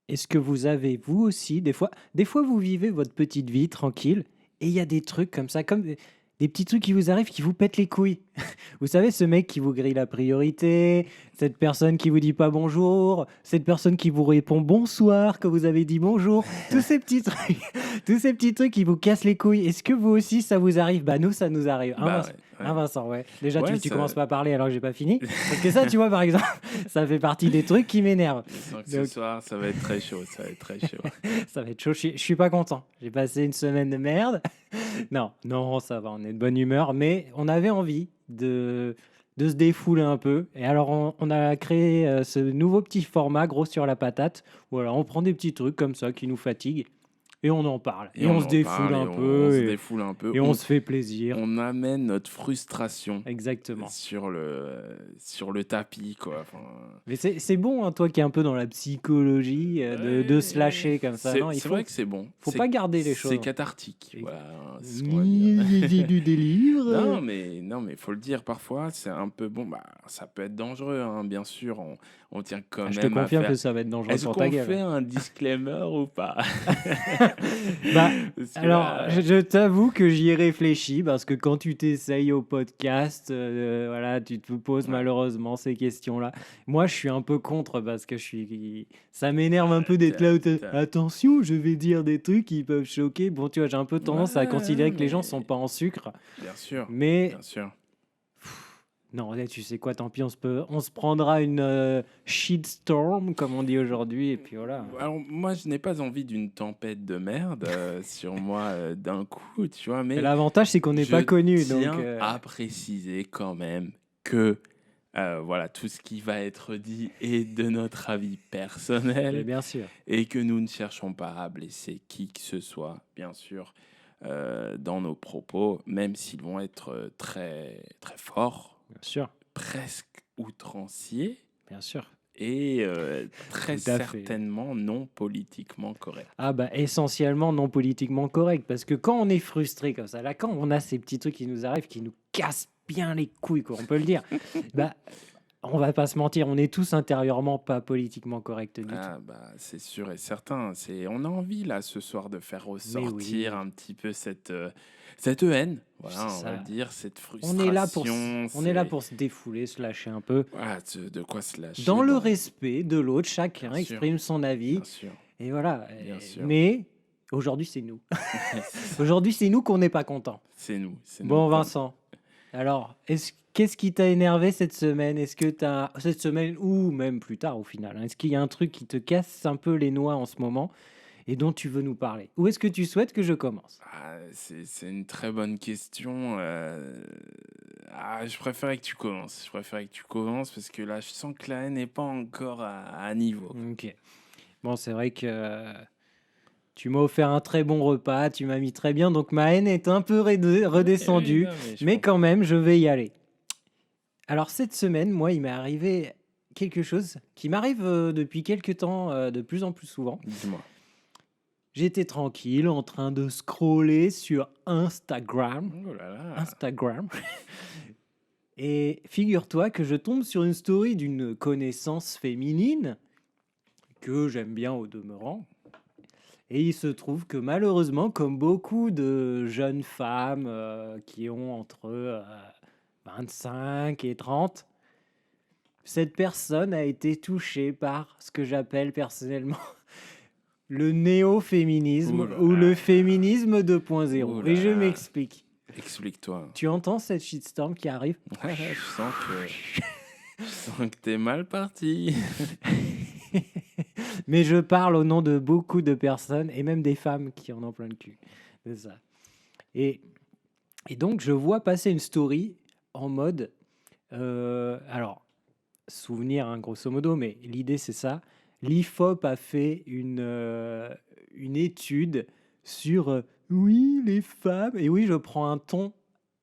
Est-ce que vous avez, vous aussi, des fois vous vivez votre petite vie tranquille et il y a des trucs comme ça, comme des petits trucs qui vous arrivent qui vous pètent les couilles. Vous savez, ce mec qui vous grille la priorité, cette personne qui vous dit pas bonjour, cette personne qui vous répond bonsoir quand vous avez dit bonjour, tous ces petits trucs, tous ces petits trucs qui vous cassent les couilles. Est-ce que vous aussi ça vous arrive? Bah nous ça nous arrive. Bah ouais, Hein, ouais. Vincent, ouais. Déjà Ouais, tu ça. commences pas à parler alors que j'ai pas fini. Parce que ça, tu vois, par exemple, ça fait partie des trucs qui m'énervent. Je sens que ce Donc soir, ça va être très chaud. Ça va être très chaud. ça va être chaud. Je suis pas content. J'ai passé une semaine de merde. Non, non, ça va, on est de bonne humeur, mais on avait envie de se défouler un peu. Et alors, on a créé ce nouveau petit format, gros sur la patate. Voilà, on prend des petits trucs comme ça qui nous fatiguent et on en parle. Et Et on on se en défoule parle et un on se peu défoule un peu. et on se fait plaisir. On amène notre frustration Exactement. sur le tapis, quoi. Enfin, Mais c'est bon, hein, toi qui es un peu dans la psychologie, de se ouais, lâcher comme ça. Non, il c'est vrai que c'est bon. faut pas garder les C'est choses. cathartique. Et- Voilà, c'est ce qu'on va dire. Du délivre. Non, mais faut le dire parfois, c'est un peu bon. Bah, ça peut être dangereux, hein, bien sûr. On tient quand Ah, je te même à confirme que faire. ça va être dangereux Est-ce pour ta qu'on gueule. fait un disclaimer ou pas? Bah, Parce que alors, là, je t'avoue que j'y ai réfléchi parce que quand tu t'essayes au podcast, voilà, tu te poses ouais, malheureusement ces questions-là. Moi, je suis un peu contre parce que ça m'énerve un peu d'être t'as- là où t'as- attention, je vais dire des trucs qui peuvent choquer. Bon, tu vois, j'ai un peu tendance à ouais, considérer que les gens sont mais pas en sucre, bien sûr, mais bien sûr. non, là, tu sais quoi, tant pis, on se prendra une shitstorm, comme on dit aujourd'hui, et puis voilà. Alors, moi, je n'ai pas envie d'une tempête de merde sur moi d'un coup, tu vois, Et mais l'avantage, c'est qu'on n'est pas je connu, donc tiens à préciser quand même que voilà, tout ce qui va être dit est de notre avis mais personnel bien sûr, et que nous ne cherchons pas à blesser qui que ce soit, bien sûr, dans nos propos, même s'ils vont être très, très forts, bien sûr, presque outranciers bien sûr, et très tout à fait. certainement non politiquement corrects. Ah bah essentiellement non politiquement correct, parce que quand on est frustré comme ça, là, quand on a ces petits trucs qui nous arrivent, qui nous cassent bien les couilles, quoi, on peut le dire, bah on va pas se mentir, on est tous intérieurement pas politiquement corrects du tout. Ah bah c'est sûr et certain. On a envie là ce soir de faire Mais ressortir oui, un petit peu cette haine. c'est Voilà, on va le ça. dire, cette On est là pour, frustration. on est là pour se défouler, se lâcher un peu. Voilà, de quoi se Dans lâcher le dans. respect de l'autre, chacun Bien sûr, exprime son bien avis. sûr, Et voilà. bien sûr. Mais aujourd'hui, c'est nous. C'est ça. Aujourd'hui, c'est nous qu'on n'est pas content. C'est nous Bon, qu'on. Vincent, alors, qu'est-ce qui t'a énervé cette semaine? Est-ce que cette semaine ou même plus tard au final, hein, est-ce qu'il y a un truc qui te casse un peu les noix en ce moment et dont tu veux nous parler? Ou est-ce que tu souhaites que je commence? Ah, c'est une très bonne question. Je préférais que tu commences. Je préférais que tu commences parce que là, je sens que la haine n'est pas encore à niveau. Ok. Bon, c'est vrai que tu m'as offert un très bon repas, tu m'as mis très bien, donc ma haine est un peu Oui, oui, redescendue, non, mais je mais quand comprends. même, je vais y aller. Alors cette semaine, moi, il m'est arrivé quelque chose qui m'arrive depuis quelques temps, de plus en plus souvent. Dis-moi. J'étais tranquille en train de scroller sur Instagram. Oh là là. Instagram. Et figure-toi que je tombe sur une story d'une connaissance féminine que j'aime bien au demeurant. Et il se trouve que malheureusement, comme beaucoup de jeunes femmes qui ont entre 25 et 30, cette personne a été touchée par ce que j'appelle personnellement le Ouh néo-féminisme là ou le là. féminisme Ouh 2.0. Et là je là. m'explique. Explique-toi. Tu entends cette shitstorm qui arrive? Ouais, je sens que t'es mal parti. Mais je parle au nom de beaucoup de personnes et même des femmes qui en ont plein le cul. C'est ça. Et, et donc, je vois passer une story en mode. Alors, souvenir, hein, grosso modo, mais l'idée, c'est ça. L'IFOP a fait une étude sur oui, les femmes. Et oui, je prends un ton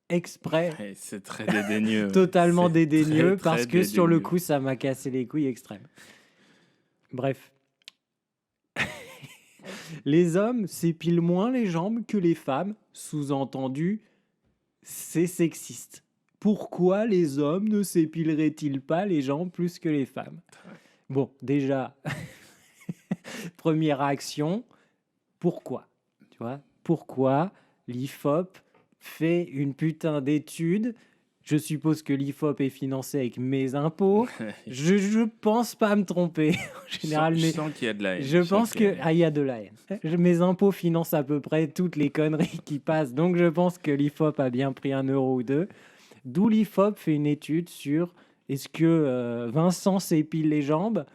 exprès Ouais, c'est très dédaigneux. totalement C'est très, dédaigneux très parce que sur le dédaigneux. coup, ça m'a cassé les couilles extrêmes. Bref, les hommes s'épilent moins les jambes que les femmes, sous-entendu, c'est sexiste. Pourquoi les hommes ne s'épileraient-ils pas les jambes plus que les femmes? Bon, déjà, Première réaction, pourquoi? Tu vois? Pourquoi l'IFOP fait une putain d'étude? Je suppose que l'IFOP est financé avec mes impôts. Je pense pas me tromper en général, Je mais sens qu'il y a de la haine. je sens pense qu'il y a que de la ah, il y a de la haine. Mes impôts financent à peu près toutes les conneries qui passent, donc je pense que l'IFOP a bien pris 1 € ou 2. D'où l'IFOP fait une étude sur est-ce que Vincent s'épile les jambes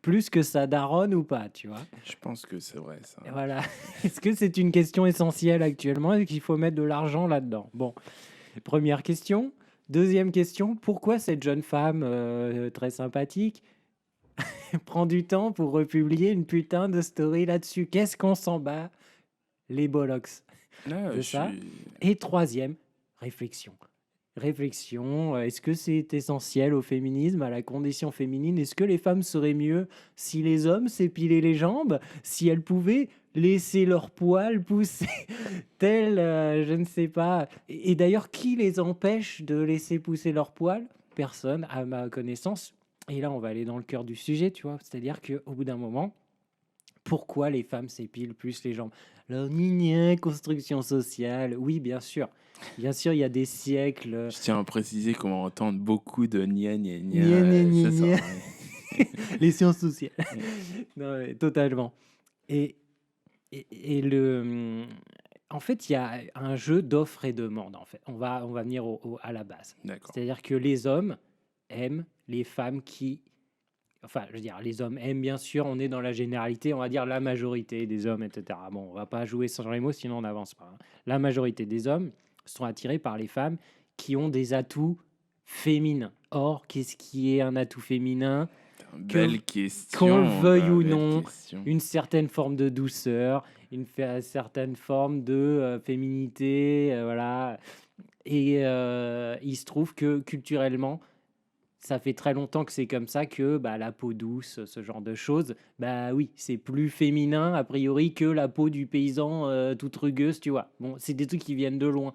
plus que sa daronne ou pas, tu vois? Je pense que c'est vrai, ça. Et voilà. Est-ce que c'est une question essentielle actuellement et qu'il faut mettre de l'argent là-dedans? Bon, première question. Deuxième question, pourquoi cette jeune femme très sympathique prend du temps pour republier une putain de story là-dessus? Qu'est-ce qu'on s'en bat les bollocks Ah, de je ça? suis... Et troisième, réflexion. Réflexion, est-ce que c'est essentiel au féminisme, à la condition féminine? Est-ce que les femmes seraient mieux si les hommes s'épilaient les jambes, si elles pouvaient laisser leurs poils pousser tel, je ne sais pas. Et d'ailleurs, qui les empêche de laisser pousser leurs poils? Personne, à ma connaissance. Et là, on va aller dans le cœur du sujet, tu vois. C'est-à-dire qu'au bout d'un moment, pourquoi les femmes s'épilent plus les jambes? Alors, construction sociale. Oui, bien sûr. Bien sûr, il y a des siècles. Je tiens à préciser qu'on va entendre beaucoup de gna gna Gna gna. gna gna C'est ça. gna. Ouais. Les sciences sociales. Ouais. Non, mais totalement. Et, en fait, il y a un jeu d'offre et demande. En fait, on va venir à la base. D'accord. C'est-à-dire que les hommes aiment les femmes qui, enfin, je veux dire, les hommes aiment bien sûr. On est dans la généralité, on va dire la majorité des hommes, etc. Bon, on va pas jouer sur les mots, sinon on n'avance pas, hein. La majorité des hommes sont attirés par les femmes qui ont des atouts féminins. Or, qu'est-ce qui est un atout féminin? Belle question. Qu'on le veuille ou belle non, question. une certaine forme de douceur, certaine forme de féminité, voilà. Et il se trouve que culturellement, ça fait très longtemps que c'est comme ça que bah, la peau douce, ce genre de choses, bah oui, c'est plus féminin a priori que la peau du paysan toute rugueuse, tu vois. Bon, c'est des trucs qui viennent de loin.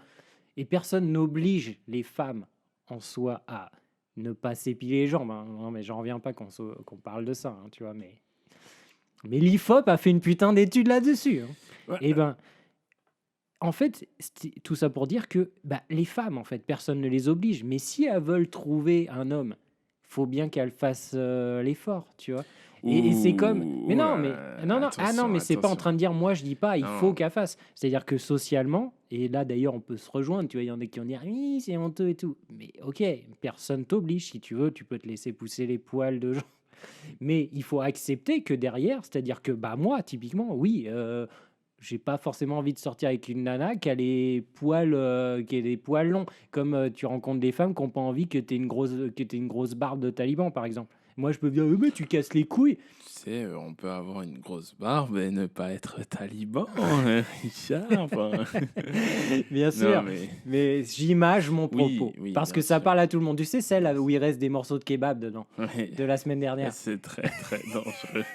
Et personne n'oblige les femmes en soi à ne pas s'épiler les jambes, hein. Non, mais j'en reviens pas qu'on parle de ça, hein, tu vois. Mais l'IFOP a fait une putain d'étude là-dessus, hein. Ouais. Et ben, en fait, tout ça pour dire que bah, les femmes, en fait, personne ne les oblige. Mais si elles veulent trouver un homme, faut bien qu'elles fassent l'effort, tu vois. Et c'est comme. Mais non, mais. Non, non, ah non, mais c'est pas en train de dire, moi, je dis pas, il faut Non. qu'elles fassent. C'est-à-dire que socialement, et là d'ailleurs, on peut se rejoindre, tu vois, il y en a qui vont dire, oui, c'est honteux et tout. Mais ok, personne t'oblige. Si tu veux, tu peux te laisser pousser les poils de gens. Mais il faut accepter que derrière, c'est-à-dire que bah moi, typiquement, oui, j'ai pas forcément envie de sortir avec une nana qui a les poils, qui a des poils longs. Comme tu rencontres des femmes qui n'ont pas envie que tu aies une grosse barbe de taliban, par exemple. Moi, je peux dire, mais tu casses les couilles. Tu sais, on peut avoir une grosse barbe et ne pas être taliban, Richard. Enfin. Bien sûr. Non, mais j'image mon Oui, propos. oui, parce bien que ça sûr. parle à tout le monde. Tu sais, celle où il reste des morceaux de kebab dedans, Ouais. de la semaine dernière. C'est très, très dangereux.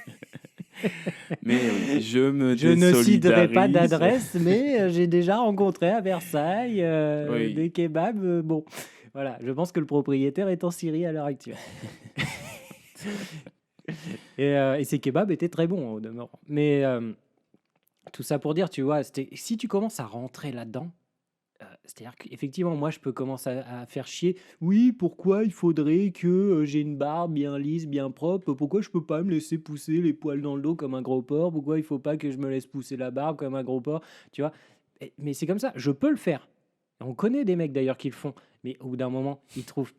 Mais oui, je me Je ne citerai pas désolidarise. d'adresse, mais j'ai déjà rencontré à Versailles Oui. des kebabs. Bon, voilà, je pense que le propriétaire est en Syrie à l'heure actuelle. Et ces kebabs étaient très bons au demeurant. Mais tout ça pour dire, tu vois, si tu commences à rentrer là-dedans, c'est-à-dire qu'effectivement, moi, je peux commencer à faire chier. Oui, pourquoi il faudrait que j'ai une barbe bien lisse, bien propre? Pourquoi je peux pas me laisser pousser les poils dans le dos comme un gros porc? Pourquoi il faut pas que je me laisse pousser la barbe comme un gros porc? Tu vois? Mais c'est comme ça, je peux le faire. On connaît des mecs d'ailleurs qui le font, mais au bout d'un moment, ils trouvent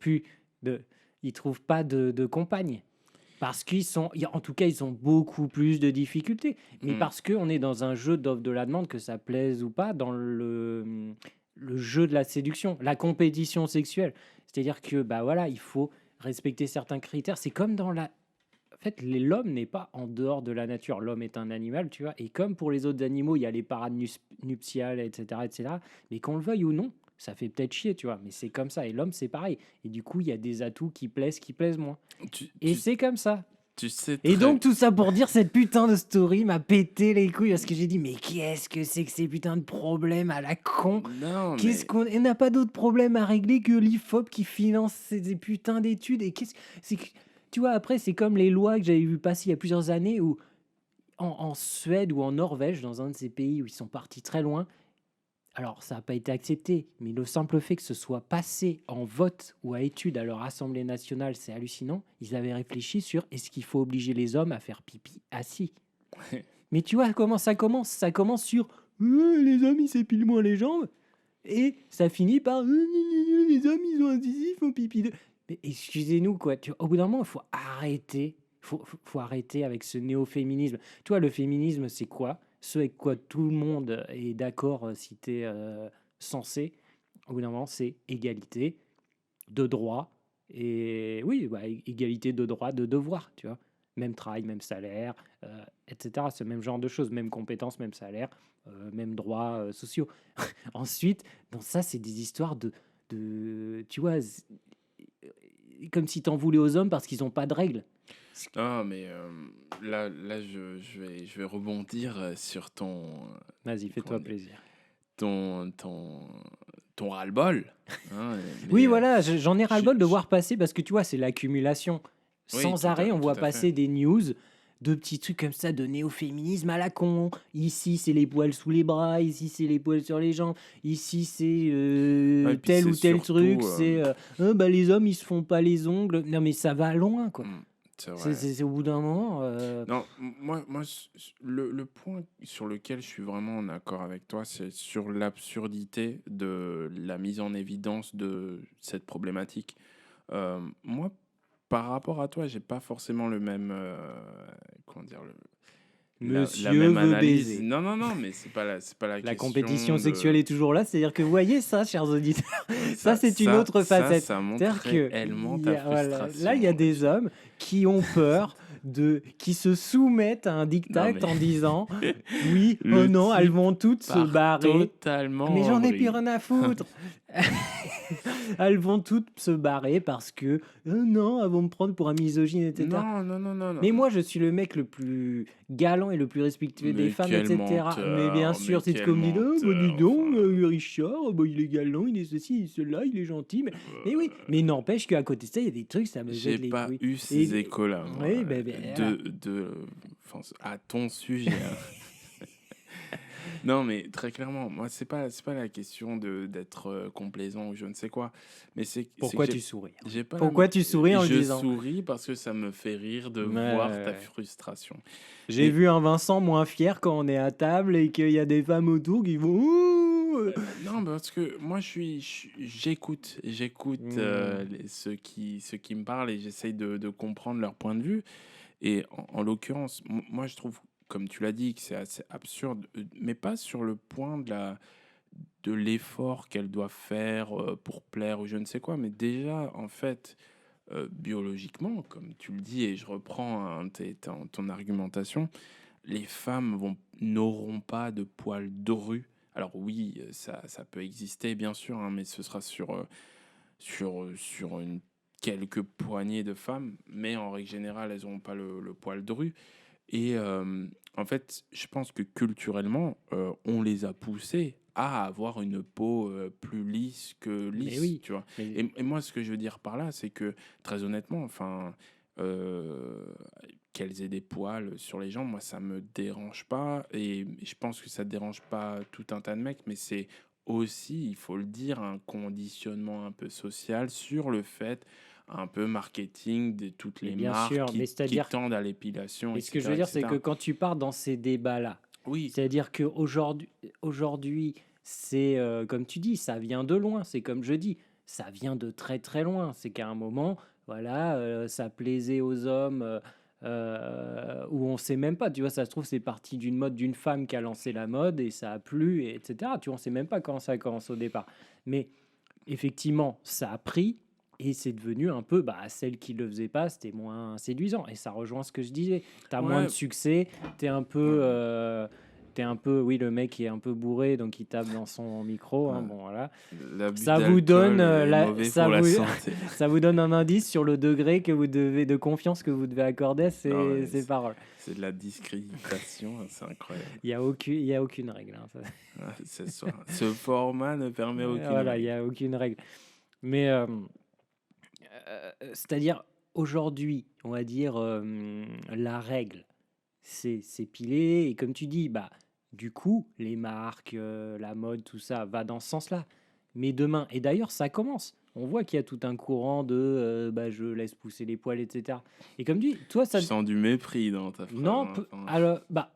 pas de compagne. Parce en tout cas, ils ont beaucoup plus de difficultés. Mais Mm. parce qu'on est dans un jeu d'offre de la demande, que ça plaise ou pas, dans le jeu de la séduction, la compétition sexuelle. C'est-à-dire que, bah voilà, il faut respecter certains critères. C'est comme dans la. En fait, l'homme n'est pas en dehors de la nature. L'homme est un animal, tu vois. Et comme pour les autres animaux, il y a les parades nuptiales, etc., etc. Mais qu'on le veuille ou non, ça fait peut-être chier, tu vois. Mais c'est comme ça. Et l'homme, c'est pareil. Et du coup, il y a des atouts qui plaisent moins. Et c'est comme ça. Tu sais Et très- donc, tout ça pour dire, cette putain de story m'a pété les couilles parce que j'ai dit, mais qu'est-ce que c'est que ces putains de problèmes à la con? Non, Qu'est-ce mais qu'on on n'a pas d'autre problème à régler que l'IFOP qui finance ces putains d'études? Et tu vois, après, c'est comme les lois que j'avais vu passer il y a plusieurs années où en Suède ou en Norvège, dans un de ces pays où ils sont partis très loin, alors ça n'a pas été accepté, mais le simple fait que ce soit passé en vote ou à étude à leur Assemblée nationale, c'est hallucinant. Ils avaient réfléchi sur est-ce qu'il faut obliger les hommes à faire pipi assis. Mais tu vois comment ça commence? Ça commence sur les hommes ils s'épilent moins les jambes et ça finit par les hommes ils ont un zizi, ils font pipi. Mais excusez-nous quoi, tu vois, au bout d'un moment il faut arrêter, faut arrêter avec ce néo-féminisme. Tu vois, le féminisme c'est quoi? Ce avec quoi tout le monde est d'accord si tu es censé. Au bout d'un moment c'est égalité de droits et oui, bah, égalité de droits, de devoirs, tu vois. Même travail, même salaire, etc. Ce même genre de choses, même compétences, même salaire, même droits sociaux. Ensuite, dans ça, c'est des histoires tu vois, comme si t'en voulais aux hommes parce qu'ils n'ont pas de règles. Ah, mais là je vais rebondir sur Vas-y, comment fais-toi dire, plaisir. ton, ton, ton ras-le-bol. Hein, Oui, mais voilà, j'en ai je, ras-le-bol de je- voir passer parce que tu vois, c'est l'accumulation. oui, Sans arrêt, on tout voit à fait. passer des news de petits trucs comme ça de néo-féminisme à la con. Ici, c'est les poils sous les bras. Ici, c'est les poils sur les jambes. Ici, c'est Ouais, et puis tel c'est ou tel truc. surtout. C'est bah, les hommes, ils se font pas les ongles. Non, mais ça va loin, quoi. C'est vrai. C'est au bout d'un moment. Non, le point sur lequel je suis vraiment en accord avec toi, c'est sur l'absurdité de la mise en évidence de cette problématique. Moi, par rapport à toi, j'ai pas forcément le même, comment dire, la Monsieur même veut analyse. baiser. Non, non, non, mais c'est pas la La compétition question sexuelle de. est toujours là. C'est-à-dire que vous voyez ça, chers auditeurs. Ça, Ça, c'est une ça, autre ça, facette. ça montre C'est-à-dire que réellement ta voilà, là, il y frustration, a des Richard. hommes qui ont peur qui se soumettent à un Non, diktat mais en disant oui, oh le non, elles type vont toutes se part barrer. Mais totalement en j'en ai plus vrille. rien à foutre. Elles vont toutes se barrer parce que non, elles vont me prendre pour un misogyne, etc. Non, non, non, non, non. Mais moi, je suis le mec le plus galant et le plus respectueux des Mais femmes, quel etc. Mais bien menteur, mais sûr, c'est quel comme dit, oh, bah, dis menteur, donc, enfin. Richard, bah, il est galant, il est ceci, il est cela, il est gentil. Mais oui, euh, mais n'empêche qu'à côté de ça, il y a des trucs, ça me jette j'ai les pas couilles. eu ces Et échos-là, moi, oui, ben voilà. enfin, à ton sujet, hein. Non, mais très clairement, moi, c'est pas la question d'être complaisant ou je ne sais quoi, mais c'est que Pourquoi tu souris? j'ai pas la, Pourquoi tu souris en le je disant? souris parce que ça me fait rire de voir ta Ouais. frustration. J'ai Mais vu un Vincent moins fier quand on est à table et qu'il y a des femmes autour qui vont. Ouh non, parce que moi, j'écoute Hmm. ceux qui me parlent et j'essaye de comprendre leur point de vue. Et en l'occurrence, moi, je trouve, comme tu l'as dit, que c'est assez absurde, mais pas sur le point de l'effort qu'elle doit faire pour plaire ou je ne sais quoi, mais déjà, en fait, biologiquement, comme tu le dis, et je reprends hein, ton argumentation, les femmes n'auront pas de poils drus. Alors oui, ça peut exister, bien sûr, hein, mais ce sera sur une quelques poignées de femmes, mais en règle générale, elles n'auront pas le poil dru. Et en fait, je pense que culturellement, on les a poussées à avoir une peau plus lisse que Mais lisse, oui. tu vois. Mais Et moi, ce que je veux dire par là, c'est que très honnêtement, enfin, euh, qu'elles aient des poils sur les jambes, moi, ça me dérange pas. Et je pense que ça dérange pas tout un tas de mecs, mais c'est aussi, il faut le dire, un conditionnement un peu social sur le fait un peu marketing de toutes mais les bien marques sûr, mais qui c'est-à-dire. tendent à l'épilation, Mais ce que je etc., veux dire, c'est que etc. quand tu pars dans ces débats-là, Oui, c'est-à-dire qu'aujourd'hui, c'est comme tu dis, ça vient de loin. C'est comme je dis, ça vient de très très loin. C'est qu'à un moment, voilà, ça plaisait aux hommes où on sait même pas. Tu vois, ça se trouve, c'est parti d'une mode d'une femme qui a lancé la mode et ça a plu, etc. Tu vois, on sait même pas quand ça commence au départ. Mais effectivement, ça a pris et c'est devenu un peu, bah, celle qui le faisait pas, c'était moins séduisant. Et ça rejoint ce que je disais. Tu as moins de ouais, succès, t'es un peu, ouais, oui, le mec qui est un peu bourré, donc il tape dans son micro. Hein, ouais. bon, voilà. L'abus Ça vous donne, d'alcool est mauvais ça pour la vous, santé. ça vous donne un indice sur le degré que vous devez, de confiance que vous devez accorder à Non, ces paroles. c'est de la discréditation, c'est incroyable. Il y a aucune règle. Hein, ça. Ah, ce format ne permet aucune Voilà, il y règle. a aucune règle. Mais c'est-à-dire, aujourd'hui, on va dire, la règle, c'est s'épiler et comme tu dis, bah, du coup, les marques, la mode, tout ça va dans ce sens-là. Mais demain et d'ailleurs ça commence. On voit qu'il y a tout un courant de, bah, je laisse pousser les poils et cetera et comme dit, toi Je ça sens du mépris dans ta phrase, non, hein, enfin, alors, bah,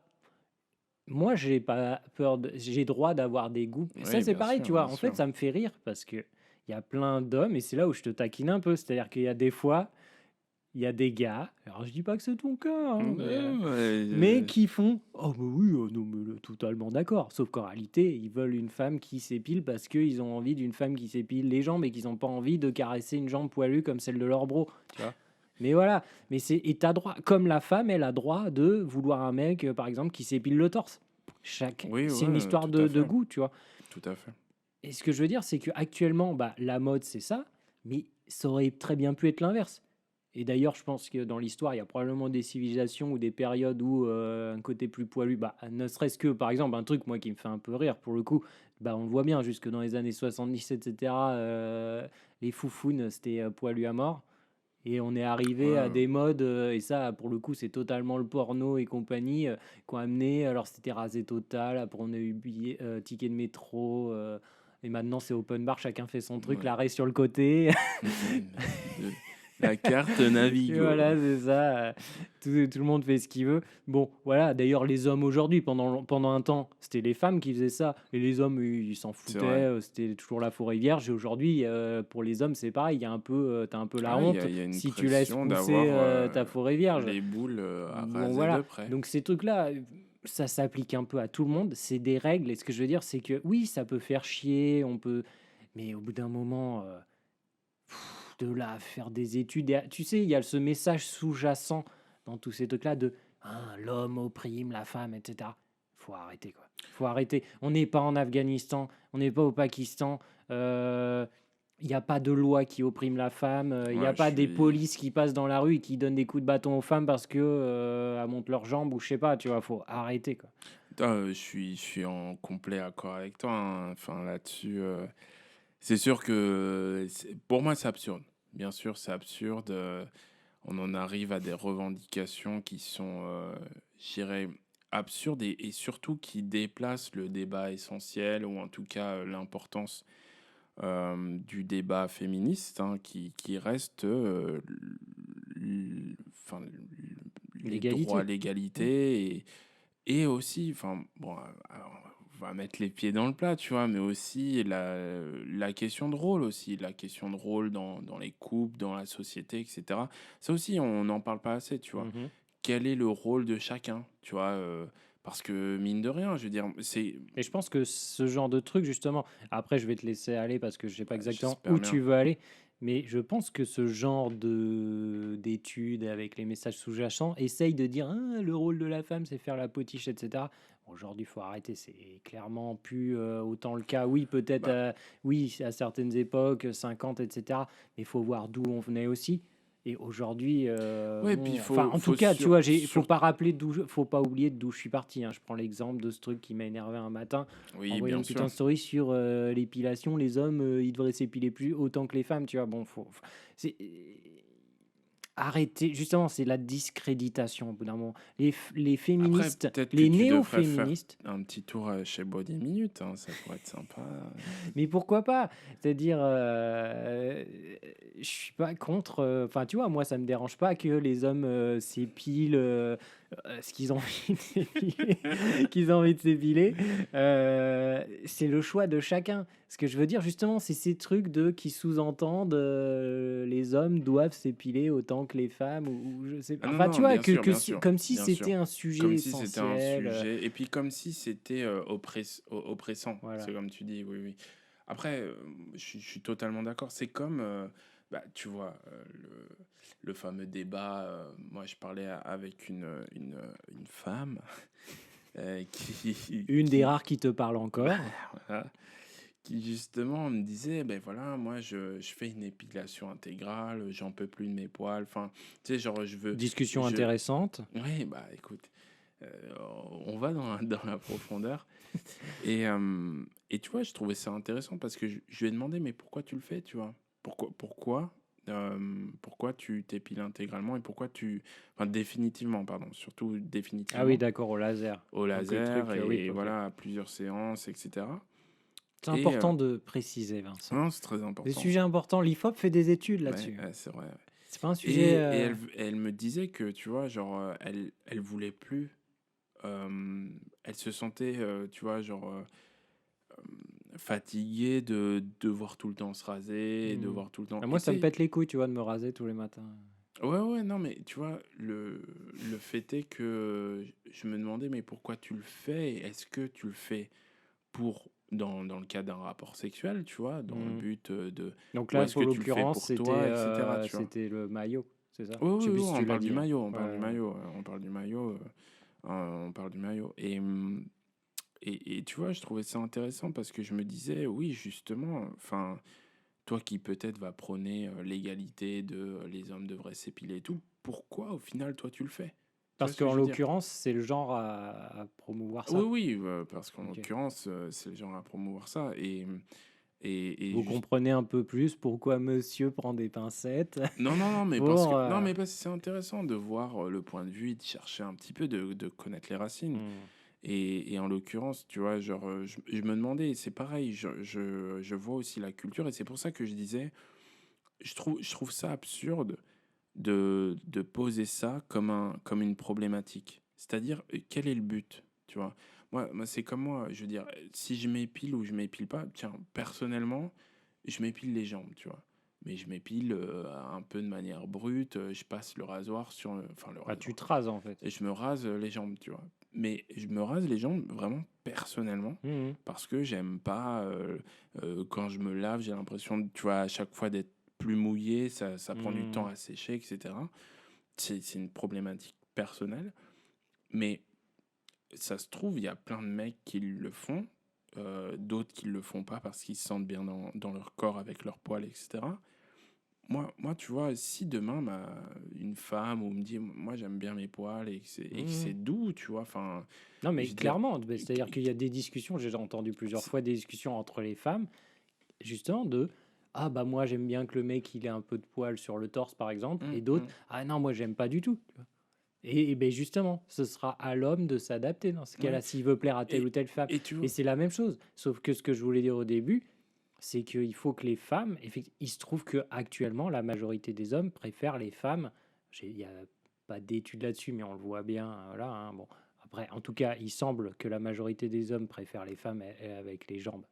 moi j'ai pas peur de j'ai droit d'avoir des goûts. Ça oui, c'est bien pareil, sûr, tu vois? bien En fait, sûr. ça me fait rire parce que il y a plein d'hommes et c'est là où je te taquine un peu. C'est-à-dire qu'il y a des fois, il y a des gars, alors je dis pas que c'est ton cas, hein, Ouais, mais qui font: «Oh bah oui, non mais totalement d'accord». Sauf qu'en réalité, ils veulent une femme qui s'épile parce qu'ils ont envie d'une femme qui s'épile les jambes et qu'ils ont pas envie de caresser une jambe poilue comme celle de leur bro, tu vois? Mais voilà, mais c'est et tu droit comme la femme, elle a droit de vouloir un mec, par exemple, qui s'épile le torse. oui, C'est une ouais, histoire tout à de fait, goût, tu vois? tout à fait. Et ce que je veux dire, c'est qu'actuellement, bah, la mode, c'est ça, mais ça aurait très bien pu être l'inverse. Et d'ailleurs, je pense que dans l'histoire, il y a probablement des civilisations ou des périodes où un côté plus poilu, bah, ne serait-ce que, par exemple, un truc, moi, qui me fait un peu rire, pour le coup, bah, on le voit bien, jusque dans les années 70, etc., les foufounes, c'était poilu à mort. Et on est arrivé à Ouais, des modes, et ça, pour le coup, c'est totalement le porno et compagnie, qui ont amené alors c'était rasé total, après on a eu ticket de métro, et maintenant c'est open bar, chacun fait son truc, ouais. l'arrêt sur le côté. De la carte Et Navigo. voilà, c'est ça, tout le monde fait ce qu'il veut. Bon, voilà, d'ailleurs les hommes aujourd'hui, pendant un temps, c'était les femmes qui faisaient ça et les hommes, ils s'en C'est foutaient, vrai. c'était toujours la forêt vierge et aujourd'hui, pour les hommes, c'est pareil, il y a un peu, tu un peu la Ah, honte il y a une si tu laisses pression pousser, d'avoir ta forêt vierge. les boules à Bon raser de voilà, près. donc ces trucs-là, ça s'applique un peu à tout le monde, c'est des règles et ce que je veux dire, c'est que oui, ça peut faire chier, on peut mais au bout d'un moment, de là à faire des études et tu sais, il y a ce message sous-jacent dans tous ces trucs-là de: «Hein, l'homme opprime la femme» et cetera. Faut arrêter, quoi. Faut arrêter. On n'est pas en Afghanistan, on n'est pas au Pakistan, il y a pas de loi qui opprime la femme, il y a Ouais, je pas des suis, polices qui passent dans la rue et qui donnent des coups de bâton aux femmes parce que, elles montent leurs jambes ou je sais pas, tu vois? Faut arrêter, quoi. je suis en complet accord avec toi, hein. Enfin, là-dessus, c'est sûr que pour moi, c'est absurde. Bien sûr, c'est absurde. On en arrive à des revendications qui sont, je dirais, absurdes et surtout qui déplacent le débat essentiel ou en tout cas l'importance du débat féministe, hein, qui reste enfin, les droits, L'égalité. Mmh. l'égalité et aussi, enfin, bon, alors, on va mettre les pieds dans le plat, tu vois, mais aussi la question de rôle aussi, la question de rôle dans les couples, dans la société, etc. Ça aussi, on n'en parle pas assez, tu vois. Mmh. Quel est le rôle de chacun, tu vois, parce que mine de rien, je veux dire, c'est, Et je pense que ce genre de truc, justement, après, je vais te laisser aller parce que je sais pas bah, exactement j'espère où tu bien. veux aller, mais je pense que ce genre d'études avec les messages sous-jacents essaye de dire: ah, le rôle de la femme, c'est faire la potiche, etc. Aujourd'hui, il faut arrêter. C'est clairement plus autant le cas. Oui, peut-être, Bah, oui, à certaines époques, 50, etc. Mais il faut voir d'où on venait aussi. Et aujourd'hui, ouais, puis il bon, enfin, en tout faut cas, tu vois, faut sur, pas rappeler faut pas oublier d'où je suis parti, hein. Je prends l'exemple de ce truc qui m'a énervé un matin en oui, voyant bien une putain sûr. de story sur l'épilation. Les hommes, ils devraient s'épiler plus autant que les femmes, tu vois. Bon, c'est arrêter. Justement, c'est la discréditation au bout d'un moment. Les Après, féministes, peut-être que les tu devrais faire néo-féministes. un petit tour chez Body Minute, hein, ça pourrait être sympa. Mais pourquoi pas? C'est-à-dire, je suis pas contre, enfin, tu vois, moi, ça me dérange pas que les hommes, s'épilent, ce qu'ils ont envie de s'épiler qu'ils ont envie de s'épiler. C'est le choix de chacun. Ce que je veux dire, justement, c'est ces trucs qui sous-entendent, les hommes doivent s'épiler autant que les femmes ou je sais Ah non, enfin, tu non, vois, bien sûr, bien si sûr, comme si bien c'était sûr. un Comme sujet si c'était un essentiel, sujet, et puis comme si c'était oppressant, voilà. c'est comme tu dis, oui, oui. Après, je suis totalement d'accord. C'est comme, bah, tu vois, le fameux débat, moi je parlais avec une femme Une des qui, rares qui te parle bah, encore. voilà, qui justement me disait, ben voilà, moi je fais une épilation intégrale, j'en peux plus de mes poils, enfin, tu sais, genre Discussion je, intéressante. oui, bah écoute, euh, on va dans la profondeur. Et tu vois, je trouvais ça intéressant parce que je lui ai demandé, mais pourquoi tu le fais, tu vois? Pourquoi pourquoi tu t'épiles intégralement et pourquoi tu... Enfin, définitivement, pardon, surtout Ah oui, définitivement, d'accord, au laser. au Donc le truc, laser oui, et ok. voilà, à plusieurs séances, etc. C'est Et important de préciser, Vincent. non, c'est très Des important. sujets importants. L'IFOP fait des études Ouais, là-dessus. ouais, c'est vrai. Ouais. C'est pas un sujet. Elle me disait que, tu vois, genre, elle voulait plus. Elle se sentait, tu vois, genre, fatiguée de devoir tout le temps se raser, et Hmm. devoir tout le temps. Ah, Et moi, tu ça me sais, pète les couilles, tu vois, de me raser tous les matins. ouais, ouais, non, mais tu vois, le fait est que je me demandais, mais pourquoi tu le fais? Et est-ce que tu le fais pour, dans le cas d'un rapport sexuel, tu vois, dans le Hmm. but de, Donc ou là, est-ce pour que tu le fais l'occurrence, pour toi, etc., tu vois? c'était le maillot, c'est ça? Oui, Je oui, sais oui, plus si tu on l'as parle du dit, hein. maillot, on Ouais, parle du ouais. maillot, on parle du maillot, on parle du maillot. Et tu vois, je trouvais ça intéressant parce que je me disais, oui, justement, enfin, toi qui peut-être va prôner l'égalité de les hommes devraient s'épiler et tout, pourquoi au final, toi, tu le fais? Tu vois Parce ce que qu'en je veux dire? l'occurrence, c'est le genre à promouvoir Oui, ça. oui, parce qu'en Ok. l'occurrence, c'est le genre à promouvoir ça. Et Vous juste... comprenez un peu plus pourquoi monsieur prend des pincettes Non, non, non, mais parce que pour. non, mais parce que c'est intéressant de voir le point de vue et de chercher un petit peu de connaître les racines. Hmm. Et en l'occurrence, tu vois, genre, je me demandais, et c'est pareil, je vois aussi la culture, et c'est pour ça que je disais, je trouve ça absurde de poser ça comme une problématique. C'est-à-dire, quel est le but, tu vois? Moi, c'est comme moi, je veux dire, si je m'épile ou je m'épile pas, tiens, personnellement, je m'épile les jambes, tu vois. Mais je m'épile un peu de manière brute, je passe le rasoir sur enfin, le Bah, tu rasoir. te rases en fait. Et je me rase les jambes, tu vois. Mais je me rase les jambes vraiment personnellement Mhm. parce que j'aime pas quand je me lave, j'ai l'impression, tu vois, à chaque fois d'être plus mouillé, ça prend du temps Mhm. à sécher, etc. C'est une problématique personnelle, mais ça se trouve, il y a plein de mecs qui le font, d'autres qui le font pas parce qu'ils se sentent bien dans leur corps avec leur poils, etc. Tu vois, si demain, une femme ou me dit, moi j'aime bien mes poils et que c'est Mhm. doux, tu vois, enfin, Non, je mais veux dire, clairement, bah, c'est-à-dire qu'il y a des discussions, j'ai déjà entendu plusieurs fois des discussions entre les femmes, justement de ah bah moi j'aime bien que le mec il ait un peu de poil sur le torse par exemple, et d'autres ah non, moi j'aime pas du tout. Tu vois. Et ben justement, ce sera à l'homme de s'adapter dans ce ouais, cas-là, s'il veut plaire à telle ou et, telle femme. et tu Et vois, c'est la même chose, sauf que ce que je voulais dire au début, c'est qu'il faut que les femmes, il se trouve que actuellement la majorité des hommes préfèrent les femmes. Il n'y a pas d'études là-dessus, mais on le voit bien. Voilà, hein, bon. Après, en tout cas, il semble que la majorité des hommes préfèrent les femmes avec les jambes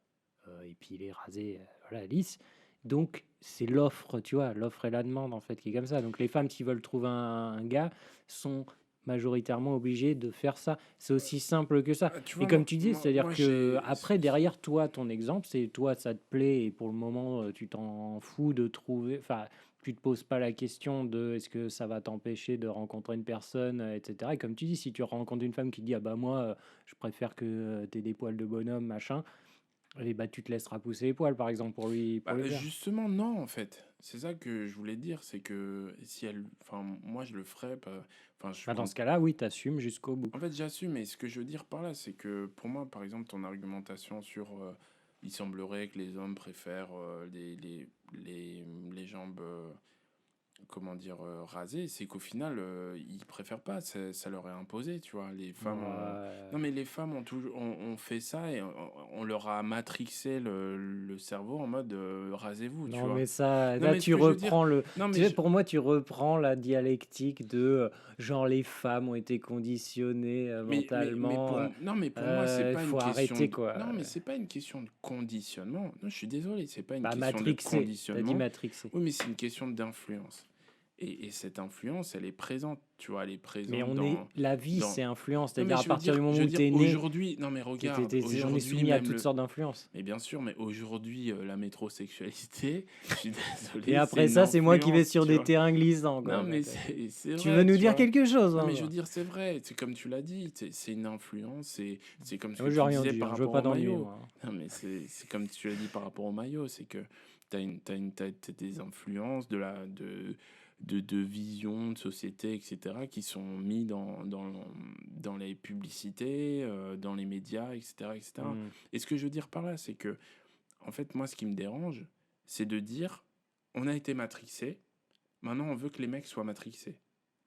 épilées, rasées, voilà, lisses. Donc, c'est l'offre, tu vois, l'offre et la demande, en fait, qui est comme ça. Donc, les femmes qui veulent trouver un gars sont majoritairement obligées de faire ça. C'est aussi simple que ça. tu Et vois, comme tu dis, c'est-à-dire moi que j'ai, après, derrière toi, ton exemple, c'est toi, ça te plaît et pour le moment, tu t'en fous de trouver. Enfin, tu te poses pas la question de est-ce que ça va t'empêcher de rencontrer une personne, etc. Et comme tu dis, si tu rencontres une femme qui dit ah bah moi, je préfère que tu aies des poils de bonhomme, machin, et bah tu te laisseras pousser les poils, par exemple, pour lui plaire. justement, non, en fait. C'est ça que je voulais dire, c'est que si elle, enfin, moi je le ferais pas, enfin, Bah, dans ce cas-là, oui, t'assumes jusqu'au bout. en fait, j'assume, mais ce que je veux dire par là, c'est que pour moi, par exemple, ton argumentation sur il semblerait que les hommes préfèrent les jambes, comment dire, rasées, c'est qu'au final, ils préfèrent pas, ça leur est imposé, tu vois. Les femmes ont... Ouais. Non, mais les femmes ont toujours ont fait ça et on leur a matrixé le cerveau en mode rasez-vous, tu Non, vois. mais ça, Non, là, mais ce tu que je veux dire, reprends le. non, Tu mais sais, pour moi, tu reprends la dialectique de genre les femmes ont été conditionnées Mais mentalement. non, mais pour moi, c'est Il pas une faut question arrêter, de... quoi. Non, mais c'est pas une question de conditionnement. Non, je suis désolé, c'est pas une Bah, question de matrixé. T'as dit conditionnement. matrixé. Oui, mais c'est une question d'influence. Et cette influence, elle est présente, tu vois, elle est Mais présente on est. La vie, dans... c'est influence. Non, mais C'est-à-dire, à partir du moment je veux où dire, t'es né, aujourd'hui... Non, mais regarde, on est aujourd'hui, soumis à même toutes le... sortes d'influences. Mais bien sûr, mais aujourd'hui, la métrosexualité, je suis Et désolé, c'est après une ça, c'est moi qui vais influence, sur tu des vois. terrains glissants, Non, quoi. mais Donc, c'est tu veux vrai, nous tu dire vois. quelque chose, Non, hein, mais je veux toi. dire, c'est vrai. C'est comme tu l'as dit, c'est une influence. C'est comme ce que Moi, je veux tu rien disais dire. par Je veux rapport pas au d'ennui, maillot. moi. Non, mais c'est comme tu l'as dit par rapport au maillot. C'est que t'as des influences de vision, de société, etc., qui sont mis dans les publicités, dans les médias, etc., etc. Hmm. Et ce que je veux dire par là, c'est que, en fait, moi, ce qui me dérange, c'est de dire, on a été matrixé. maintenant, on veut que les mecs soient matrixés.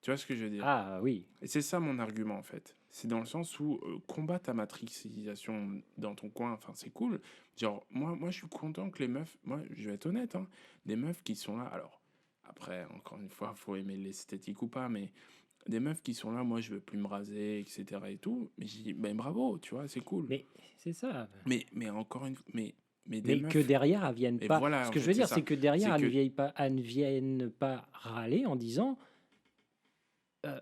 Tu vois ce que je veux dire? Ah oui. Et c'est ça mon argument, en fait. C'est dans le sens où combat ta matrixisation dans ton coin, enfin, c'est cool. Genre, moi, je suis content que les meufs, moi, je vais être honnête, hein, des meufs qui sont là, alors, après, encore une fois, faut aimer l'esthétique ou pas, mais des meufs qui sont là, moi, je veux plus me raser, etc. et tout, mais je dis, ben bravo, tu vois, c'est cool. Mais c'est ça. Mais encore une fois, mais des Mais que meufs, derrière, elles viennent et pas. voilà, Ce en que je fait, veux c'est dire, c'est ça. que derrière, C'est que, elles ne viennent pas râler en disant euh,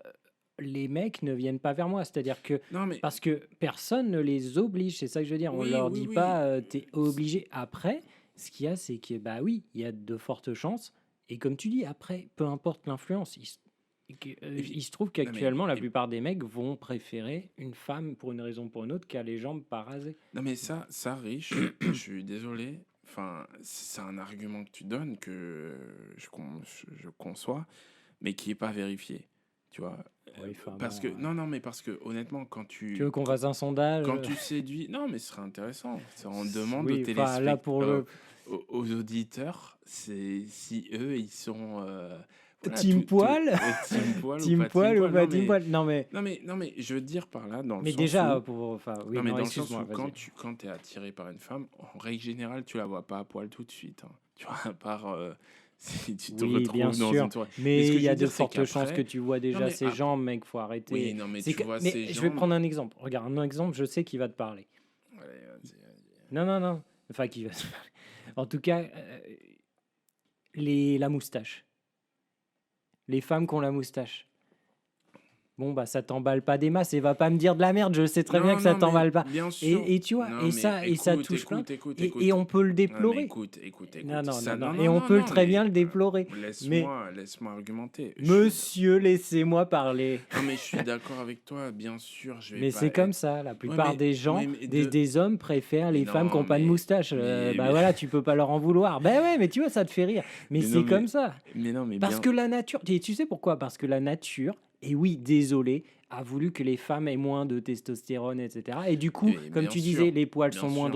les mecs ne viennent pas vers moi. C'est-à-dire que non, mais, parce que personne ne les oblige. C'est ça que je veux dire. On oui, leur oui, dit oui. pas t'es obligé. Après, ce qu'il y a, c'est que bah oui, il y a de fortes chances. Et comme tu dis, après, peu importe l'influence, Et puis, il se trouve non, mais, qu'actuellement, la plupart des mecs vont préférer une femme pour une raison ou pour une autre qui a les jambes pas rasées. non, mais ça, riche, je suis désolé. Enfin, c'est un argument que tu donnes que je conçois, mais qui est pas vérifié. Tu vois? Oui, enfin Parce bon. que, non, mais parce que, honnêtement, Tu veux qu'on fasse un sondage? quand tu séduis, non, mais ce serait intéressant. On demande aux Oui, enfin là pour le aux auditeurs, c'est si eux, ils sont, voilà, team poil, team poil ou team pas team poil ou poil. pas team poil. Non Non, mais je veux dire par là, dans le mais sens déjà où, pour enfin oui, non, mais non, dans le sens excuse-moi, où vas-y. quand tu es attiré par une femme, en règle générale, tu la vois pas à poil tout de suite, hein. Tu vois? À part, si tu te Oui, bien retrouves dans une sûr, soirée. Mais ce mais que il y je a veux de dire, c'est fortes chances que qu'après, tu vois non, déjà mais ces jambes, mec, faut oui, arrêter. non, mais C'est tu que vois mais ces je vais jambes. prendre un exemple. Regarde, un exemple, je sais qui va te parler. Allez, vas-y, vas-y. Non, non, non, enfin qui va te parler. En tout cas, la moustache. Les femmes qui ont la moustache. Bon, bah, ça t'emballe pas des masses et va pas me dire de la merde, je sais très bien Non, que ça non, mais t'emballe pas. bien sûr. Et tu vois, Non, mais et ça écoute, touche plein, écoute, écoute, et écoute. on peut le Non, mais déplorer. écoute, écoute, Non, écoute. non, Ça, non, non, non, et non, on non, peut non, très mais bien le déplorer. Mais, laisse-moi argumenter. monsieur, laissez-moi parler. Non, mais je suis d'accord avec toi, bien sûr, je vais Mais pas c'est comme être. ça, la Ouais, plupart des gens, ouais, mais des hommes préfèrent mais les femmes qui non, n'ont pas de moustache. mais, Bah voilà, tu peux pas leur en vouloir. Ben ouais, mais tu vois, ça te fait rire. Mais mais non, c'est comme ça. mais non, mais Parce bien. que la nature, et tu sais pourquoi? Parce que la nature, et oui, désolé, a voulu que les femmes aient moins de testostérone, etc. Et du coup, Et comme tu disais, bien sûr, les poils sont moins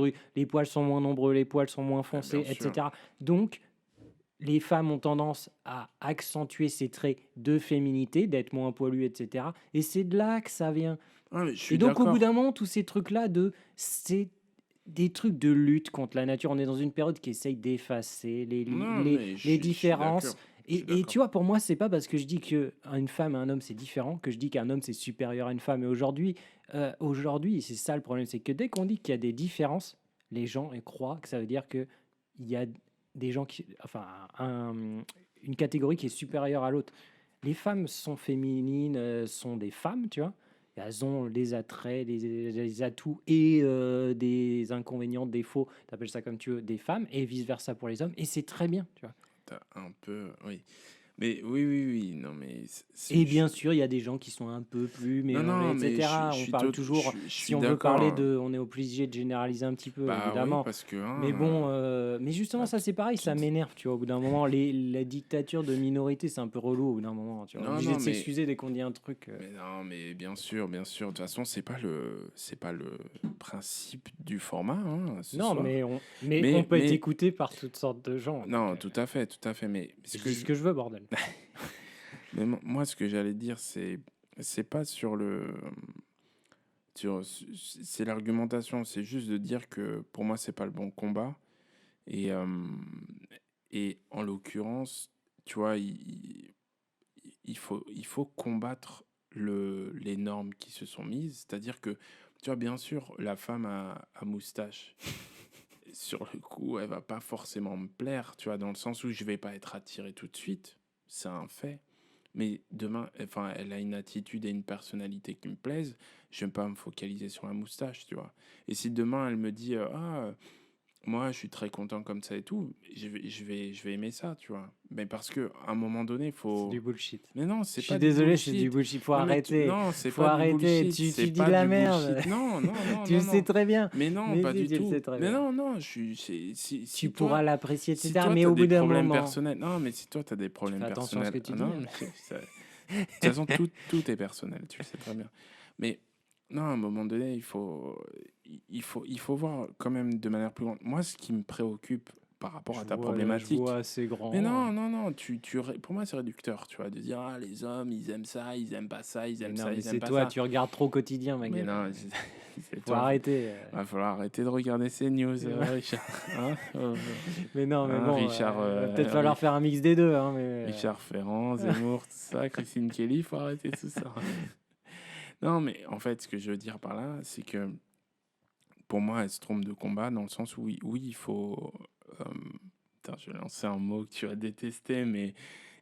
nombreux, les poils sont moins foncés, bien sûr. etc. Donc, les femmes ont tendance à accentuer ces traits de féminité, d'être moins poilues, etc. Et c'est de là que ça vient. Ah, mais je Et suis donc, au bout d'un d'accord. moment, tous ces trucs-là, c'est des trucs de lutte contre la nature. On est dans une période qui essaye d'effacer Non, mais les je suis d'accord. différences. Je suis Et d'accord. tu vois, pour moi, c'est pas parce que je dis que une femme et un homme c'est différent que je dis qu'un homme c'est supérieur à une femme. Et aujourd'hui, c'est ça le problème, c'est que dès qu'on dit qu'il y a des différences, les gens ils croient que ça veut dire que il y a des gens qui, enfin, une catégorie qui est supérieure à l'autre. Les femmes sont féminines, sont des femmes, tu vois. Elles ont des attraits, des atouts et des inconvénients, défauts, tu appelles ça comme tu veux, des femmes, et vice-versa pour les hommes. Et c'est très bien, tu vois. T'as un peu. Oui. Mais oui. Non, mais Et bien sûr, il y a des gens qui sont un peu plus non, mélangés, non, mais etc. On parle toujours, je si suis on veut parler d'accord. de, on est obligé de généraliser un petit peu, Bah oui, évidemment. parce que, Mais hein, bon, mais justement, bah, ça c'est pareil, tu ça dis. m'énerve, tu vois. Au bout d'un moment, la dictature de minorité, c'est un peu relou au bout d'un moment, tu vois. Non, Obligé non, de s'excuser dès qu'on dit un truc. mais non, mais bien sûr, bien sûr. De toute façon, c'est pas le principe du format, hein, ce Non, soir. mais on peut être Mais, écouté par toutes sortes de gens. Donc, non, tout à fait, tout à fait. Mais je dis ce que je veux, bordel. mais moi, ce que j'allais dire, c'est pas sur c'est l'argumentation. C'est juste de dire que pour moi, c'est pas le bon combat. Et, en l'occurrence, tu vois, il faut combattre les normes qui se sont mises. C'est-à-dire que, tu vois, bien sûr, la femme à moustache, sur le coup, elle va pas forcément me plaire, tu vois, dans le sens où je vais pas être attiré tout de suite. C'est un fait. Mais demain, enfin, elle a une attitude et une personnalité qui me plaisent. Je vais pas me focaliser sur la moustache, tu vois. Et si demain, elle me dit, moi, je suis très content comme ça et tout, je vais aimer ça, tu vois. Mais parce que à un moment donné, il C'est faut. du bullshit. Mais non, Je c'est suis pas du désolé, c'est du bullshit. bullshit. Faut Non, arrêter. non, c'est Faut pas du arrêter. bullshit. C'est Tu dis de pas la du merde. bullshit. Non, non, non, Tu le non, sais non. très bien. Mais non, Mais pas si, du tu le sais tout. très Mais bien. non, non, Tu si pourras toi, l'apprécier, si etc. toi, Mais t'as au des bout d'un problèmes moment, personnels, non, mais si toi, t'as des tu fais problèmes attention à ce personnels, que tu dis. non, Hein. mais de toute façon, tout est personnel, tu le sais très bien. Mais non, à un moment donné, il faut voir quand même de manière plus grande. Moi, ce qui me préoccupe par rapport à Je ta vois, je problématique. vois assez grand. Mais non, non, non, pour moi, c'est réducteur, tu vois, de dire, ah, les hommes, ils aiment ça, ils aiment pas ça, ils Mais aiment non, ça, mais ils aiment c'est pas toi, ça. tu regardes trop quotidien, ma Mais gueule. non, c'est Faut toi. arrêter. Va falloir arrêter de regarder ces news, Richard. Hein, Mais non, mais hein, bon, Richard, va peut-être falloir faire un mix des deux. Hein, mais, Richard Ferrand, Zemmour, tout ça, Christine Kelly, faut arrêter tout ça. Non, mais en fait, ce que je veux dire par là, c'est que pour moi, elle se trompe de combat dans le sens où, oui, il faut. euh, Putain, je vais lancer un mot que tu vas détester, mais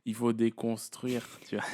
il faut déconstruire, tu vois.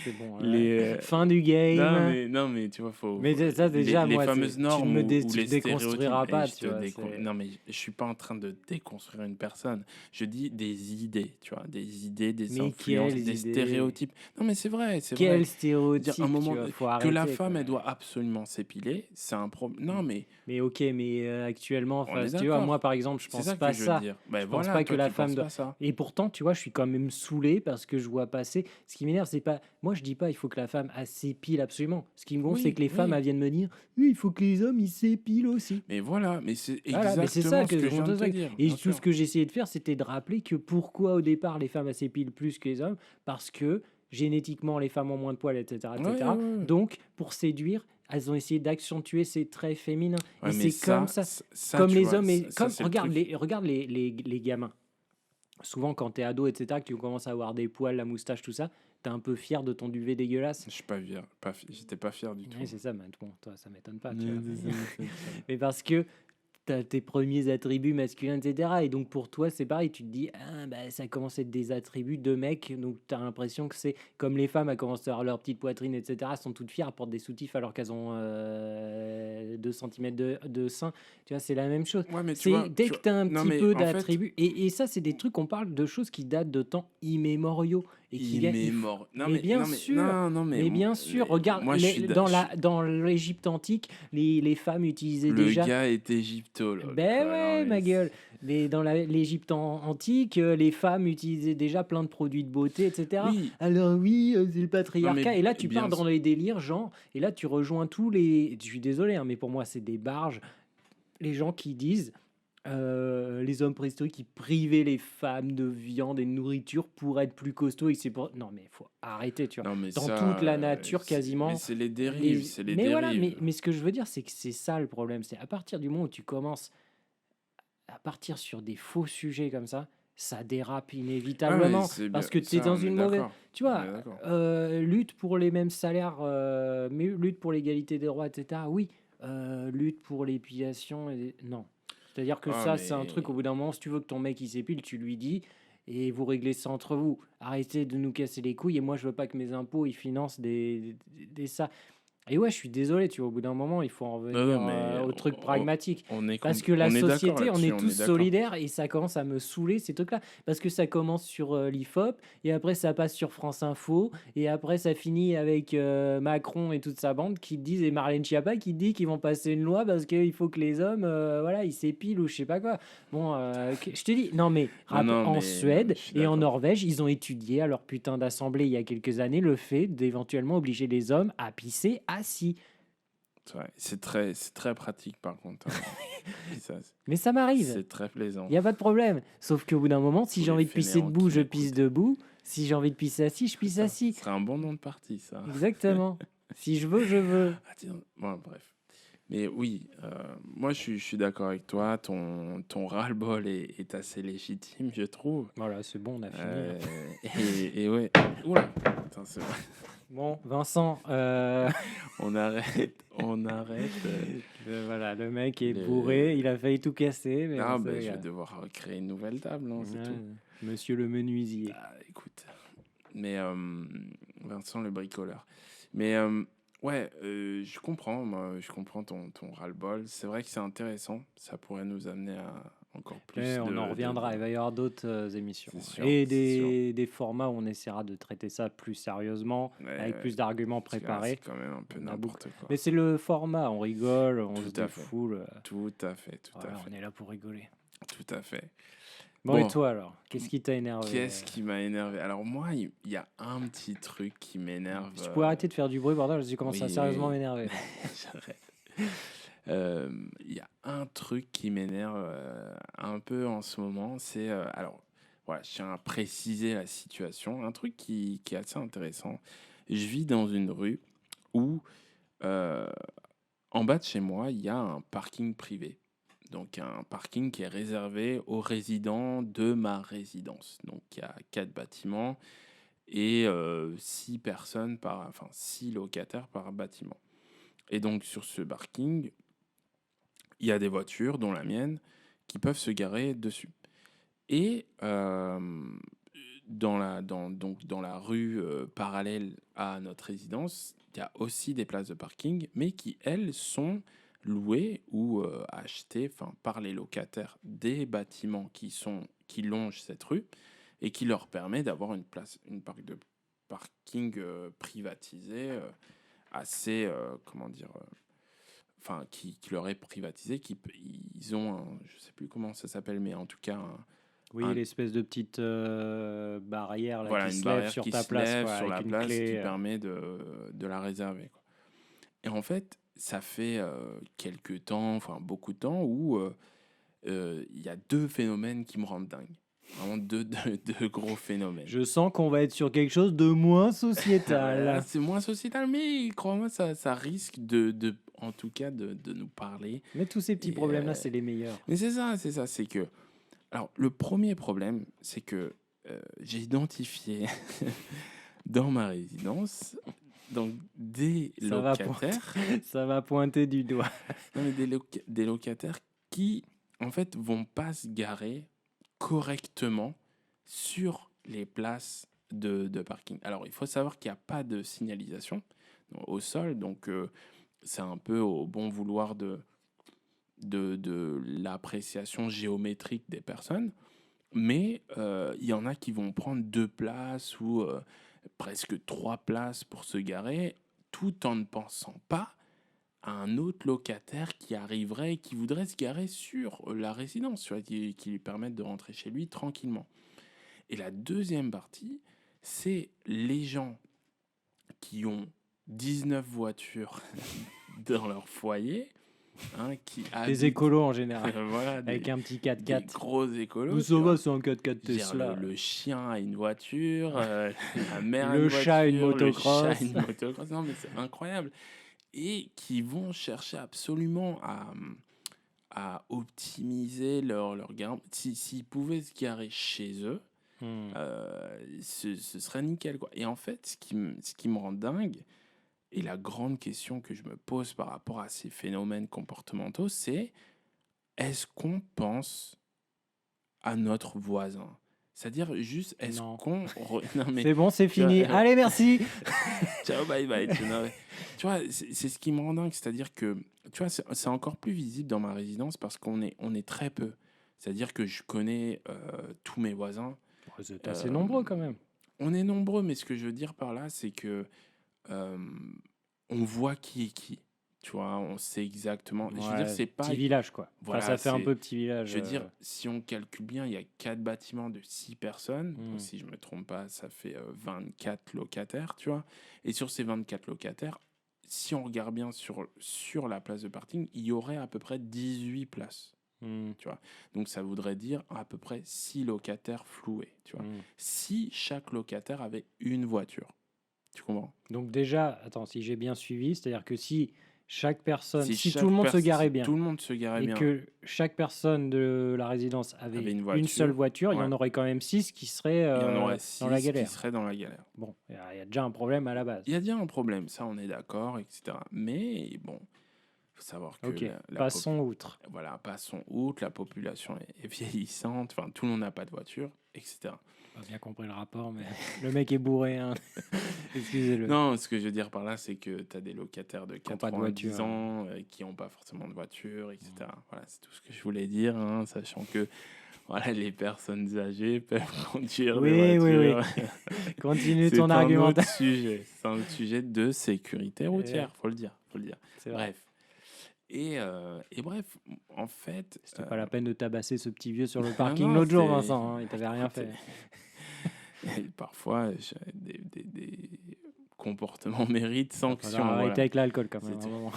c'est bon. Les, Fin du game. non, mais tu vois, Mais ça, déjà, les moi, fameuses tu normes me ou les déconstruiras stéréotypes. pas, Je tu vois. non, mais je suis pas en train de déconstruire une personne. Je dis des idées, tu vois, des idées, des Mais influences, quelles des idées? stéréotypes. Non, mais c'est vrai, c'est Quel vrai. stéréotype, Un moment tu vois, faut que arrêter. la femme, quoi. elle doit absolument s'épiler, c'est un problème. Non, mais Mais ok, mais actuellement, on est tu vois, d'accord. moi, par exemple, je C'est pense ça pas que je veux ça. dire. Ben Je pense voilà, pas que toi, la tu femme penses doit. pas ça. Et pourtant, tu vois, je suis quand même saoulé parce que je vois passer. Ce qui m'énerve, c'est pas. Moi, je dis pas il faut que la femme elle s'épile absolument. Ce qui me gonfle, c'est Oui, que les femmes oui. elles viennent me dire oui, il faut que les hommes ils s'épilent aussi. Mais voilà, mais c'est Voilà, mais c'est ça exactement ce que que je je viens de te conteste. dire, Et bien tout sûr. ce que j'essayais de faire, c'était de rappeler que pourquoi au départ les femmes elles s'épilent plus que les hommes, parce que génétiquement les femmes ont moins de poils, etc., Ouais, etc. ouais. Donc pour séduire, elles ont essayé d'accentuer ces traits féminins. Ouais, Et mais c'est comme ça, ça, comme tu les vois, hommes. Et ça, comme c'est le regarde truc. les gamins. Souvent quand t'es ado, etc., que tu commences à avoir des poils, la moustache, tout ça, t'es un peu fier de ton duvet dégueulasse. Je suis pas fier, j'étais pas fier du tout. Oui, c'est ça, mais bon, toi, ça m'étonne pas, tu Ouais, vois. c'est ça. Mais parce que tu as tes premiers attributs masculins, etc. Et donc pour toi, c'est pareil, tu te dis, ah, bah, ça commence à être des attributs de mecs, donc tu as l'impression que c'est comme les femmes, elles commencent à avoir leur petite poitrine, etc. Elles sont toutes fières, elles portent des soutifs alors qu'elles ont 2 cm de sein. Tu vois, c'est la même chose. Ouais, mais tu C'est vois, dès que tu as un non, petit mais peu en fait, d'attributs, et ça, c'est des trucs, on parle de choses qui datent de temps immémoriaux. Et qui viennent. Non, Mais bien non, mais, sûr, non, non, mais, mais bien sûr, regarde, moi, je suis dans l'Égypte antique, les femmes utilisaient le déjà. gars est égyptologue, Ben quoi. ouais, Non, ma mais gueule. Dans l'Égypte antique, les femmes utilisaient déjà plein de produits de beauté, etc. oui, Alors oui, c'est le non, patriarcat. mais Et là, tu bien pars dans les délires, genre, et là, tu rejoins tous les. Je suis désolé, hein, mais pour moi, c'est des barges. Les gens qui disent les hommes préhistoriques qui privaient les femmes de viande et de nourriture pour être plus costauds. Et c'est pour. Non, mais faut arrêter, tu vois. non, mais Dans ça, toute la nature, quasiment. mais c'est les dérives, c'est les Mais voilà, dérives. mais ce que je veux dire, c'est que c'est ça le problème. C'est à partir du moment où tu commences à partir sur des faux sujets comme ça dérape Ah, mais inévitablement. c'est bien, Parce que tu es ça, dans on est une mauvaise. d'accord. Tu On vois, est d'accord. lutte pour les mêmes salaires, mais lutte pour l'égalité des droits, etc. Oui, lutte pour l'épilation. Non. C'est-à-dire que Ah, ça, c'est un truc, au mais bout d'un moment, si tu veux que ton mec il s'épile, tu lui dis. Et vous réglez ça entre vous. Arrêtez de nous casser les couilles. Et moi, je veux pas que mes impôts ils financent des ça. Et ouais, je suis désolé, tu vois, au bout d'un moment, il faut en non, revenir mais au truc pragmatique. on est Parce que la on est d'accord société, on là-dessus, est on tous est d'accord. solidaires et ça commence à me saouler ces trucs-là. Parce que ça commence sur l'IFOP et après ça passe sur France Info et après ça finit avec Macron et toute sa bande qui disent, et Marlène Schiappa qui dit qu'ils vont passer une loi parce qu'il faut que les hommes, voilà, ils s'épilent ou je sais pas quoi. Bon, je te dis, non mais Non, en mais Suède je suis et en d'accord. Norvège, ils ont étudié à leur putain d'assemblée il y a quelques années le fait d'éventuellement obliger les hommes à pisser assis. C'est très pratique par contre, hein. Ça, Mais ça m'arrive. c'est très plaisant. Il n'y a pas de problème. Sauf qu'au bout d'un moment, si Tous j'ai les envie de pisser fainéants debout, qui je pisse m'écoutent. debout. Si j'ai envie de pisser assis, je C'est pisse ça. assis. Ce serait un bon nom de parti, ça. Exactement. Si je veux, je veux. Ah, tiens. Bon, bref. Mais oui, moi je suis d'accord avec toi. Ton ras-le-bol est assez légitime, je trouve. Voilà, c'est bon, on a fini. Et ouais. Oula. Attends, c'est vrai. Bon, Vincent, On arrête. voilà, le mec est Le- bourré, il a failli tout casser. Mais Ah, bon, ben, c'est je vais grave. devoir créer une nouvelle table, hein, c'est Ouais, tout. Monsieur le menuisier. Ah, écoute. Mais Vincent le bricoleur. Mais ouais, je comprends, moi, je comprends ton ras-le-bol. C'est vrai que c'est intéressant. Ça pourrait nous amener à encore plus Et de... on en reviendra, il va y avoir d'autres émissions. C'est sûr, Et c'est sûr. des formats où on essaiera de traiter ça plus sérieusement, Ouais, avec ouais. plus d'arguments Parce que là, préparés. c'est quand même un peu On a n'importe quoi. Mais c'est le format, on rigole, on Tout se à fait. défoule. Tout à fait, tout Voilà, à fait. on est là pour rigoler. Tout à fait. Bon, et Bon, toi alors? Qu'est-ce qui t'a énervé? qu'est-ce qui m'a énervé? Alors moi, il y a un petit truc qui m'énerve. Tu pourrais arrêter de faire du bruit, bordel, parce que tu commences à oui, sérieusement oui. m'énerver. J'arrête. Il y a un truc qui m'énerve un peu en ce moment, c'est alors voilà, je tiens à préciser la situation, un truc qui est assez intéressant. Je vis dans une rue où euh, en bas de chez moi, il y a un parking privé. Donc un parking qui est réservé aux résidents de ma résidence. Donc il y a 4 bâtiments et 6 personnes enfin 6 locataires par bâtiment. Et donc sur ce parking, il y a des voitures, dont la mienne, qui peuvent se garer dessus. Et donc dans la rue parallèle à notre résidence, il y a aussi des places de parking, mais qui, elles, sont louées ou achetées par les locataires des bâtiments qui longent cette rue et qui leur permet d'avoir une parc de parking privatisée assez, comment dire, qui leur est privatisé, ils ont je sais plus comment ça s'appelle, mais en tout cas Oui, l'espèce de petite barrière là, voilà, qui une se lève barrière sur qui ta se place, lève quoi, sur avec la une place qui clé. permet de la réserver, quoi. Et en fait, ça fait quelques temps, enfin beaucoup de temps, où il y a 2 phénomènes qui me rendent dingue. Vraiment deux gros phénomènes. Je sens qu'on va être sur quelque chose de moins Là, sociétal. c'est moins sociétal, mais crois-moi, ça risque en tout cas, de nous parler. Mais tous ces petits Et, problèmes-là, c'est les meilleurs. mais c'est ça, c'est que... Alors, le premier problème, c'est que j'ai identifié dans ma résidence donc des Ça va locataires, ça va pointer du doigt. non, mais des locataires qui, en fait, vont pas se garer correctement sur les places de parking. Alors, il faut savoir qu'il n'y a pas de signalisation au sol, donc c'est un peu au bon vouloir de l'appréciation géométrique des personnes. Mais il y en a qui vont prendre 2 places ou presque 3 places pour se garer, tout en ne pensant pas à un autre locataire qui arriverait et qui voudrait se garer sur la résidence, tu vois, qui lui permette de rentrer chez lui tranquillement. Et la deuxième partie, c'est les gens qui ont 19 voitures dans leur foyer, qui Des habitent, écolos en général, voilà, avec un petit des 4x4. gros écolos, Vous tu vois. sauvez, c'est un 4x4 Je veux dire, Tesla. le chien a une voiture, la mère a Le une chat, une voiture, le chat a motocross. une motocross. Non, mais c'est incroyable. Et qui vont chercher absolument à optimiser leur gain. S'ils pouvaient se garer chez eux, ce serait nickel, quoi. Et en fait, ce qui me rend dingue, et la grande question que je me pose par rapport à ces phénomènes comportementaux, c'est est-ce qu'on pense à notre voisin? C'est-à-dire juste, est-ce Non. qu'on... Non, mais C'est bon, c'est tu vois, fini. Allez, merci. ciao, bye bye. Tu vois, c'est ce qui me rend dingue. C'est-à-dire que, tu vois, c'est encore plus visible dans ma résidence parce qu'on est très peu. C'est-à-dire que je connais tous mes voisins. Vous êtes assez Euh, nombreux quand même. on est nombreux, mais ce que je veux dire par là, c'est que euh, on voit qui est qui. Tu vois, on sait exactement. Je veux dire, Ouais, c'est pas... petit village, quoi. Voilà, Enfin, ça fait un c'est... peu petit village. Je veux dire, si on calcule bien, il y a 4 bâtiments de 6 personnes. Donc, si je me trompe pas, ça fait 24 locataires, tu vois. Et sur ces 24 locataires, si on regarde bien sur la place de parking, il y aurait à peu près 18 places, tu vois. Donc, ça voudrait dire à peu près 6 locataires floués, tu vois. Si chaque locataire avait une voiture, tu comprends? Donc déjà, attends, si j'ai bien suivi, c'est-à-dire que si chaque personne, si Si tout le monde se garait si bien tout le monde se garait et bien, que chaque personne de la résidence avait avait une une seule voiture, voiture, il y en ouais, aurait quand même 6 qui seraient il y en aurait dans la 6 qui galère. seraient dans la galère. Bon, il y a déjà un problème à la base. Il y a bien un problème, ça on est d'accord, etc. Mais bon, il faut savoir que Ok, passons outre. voilà, passons outre, la population est vieillissante, enfin tout le monde n'a pas de voiture, etc. J'ai pas bien compris le rapport, mais le mec est bourré, hein. Excusez-le. Non, ce que je veux dire par là, c'est que tu as des locataires de Qui ont pas de 90 voiture, ans qui n'ont pas forcément de voiture, etc. Voilà, c'est tout ce que je voulais dire, hein, sachant que voilà, les personnes âgées peuvent conduire des voitures. Continue C'est ton un autre argumentation. sujet. C'est un autre sujet de sécurité routière, faut le dire. C'est vrai. Bref. Et bref, en fait... C'était pas la peine de tabasser ce petit vieux sur le Ah parking non, l'autre jour, c'est- Vincent, hein, il t'avait rien fait. et parfois, des comportements méritent Faudra sanction. arrêter Voilà. avec l'alcool quand même. C'est à un tout. moment.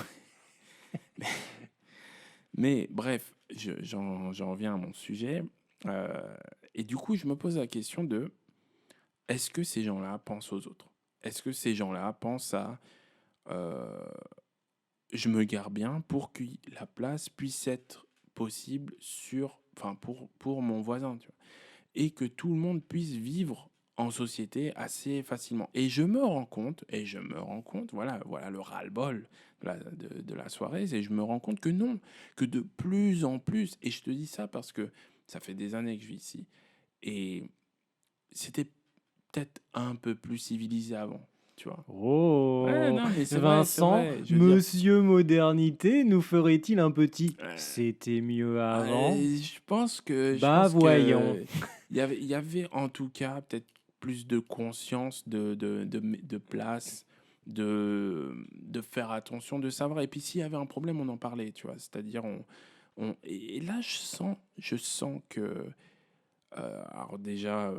Mais bref, j'en reviens à mon sujet. Euh, et du coup, je me pose la question de est-ce que ces gens-là pensent aux autres? Est-ce que ces gens-là pensent à euh, je me gare bien pour que la place puisse être possible enfin pour mon voisin, tu vois, et que tout le monde puisse vivre en société assez facilement. Et je me rends compte, voilà le ras-le-bol de la soirée, c'est je me rends compte que non, que de plus en plus, et je te dis ça parce que ça fait des années que je vis ici, et c'était peut-être un peu plus civilisé avant, tu vois. Ouais, Oh, non, mais c'est Vincent, vrai, je veux dire, Monsieur Modernité, nous ferait-il un petit euh, c'était mieux avant? je Bah pense voyons. que il y avait en tout cas peut-être plus de conscience de place, de faire attention, de savoir. Et puis s'il y avait un problème, on en parlait, tu vois. C'est-à-dire, et là, je sens que, alors déjà,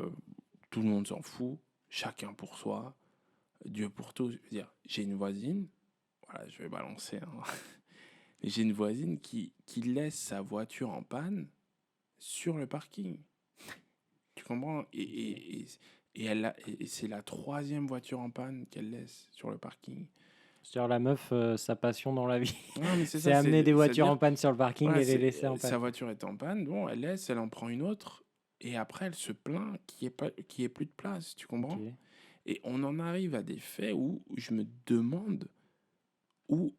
tout le monde s'en fout, chacun pour soi, Dieu pour tous. Je veux dire, j'ai une voisine, voilà, je vais balancer, hein. J'ai une voisine qui laisse sa voiture en panne sur le parking. Tu comprends? Ok. Et c'est la troisième voiture en panne qu'elle laisse sur le parking. C'est-à-dire la meuf, sa passion dans la vie, Non, mais c'est c'est ça, amener des voitures en c'est-à-dire, panne sur le parking voilà, et les laisser en sa panne. voiture est en panne, bon, elle laisse, elle en prend une autre, et après, elle se plaint qu'il y ait plus de place, tu Ok. comprends? Et on en arrive à des faits où je me demande où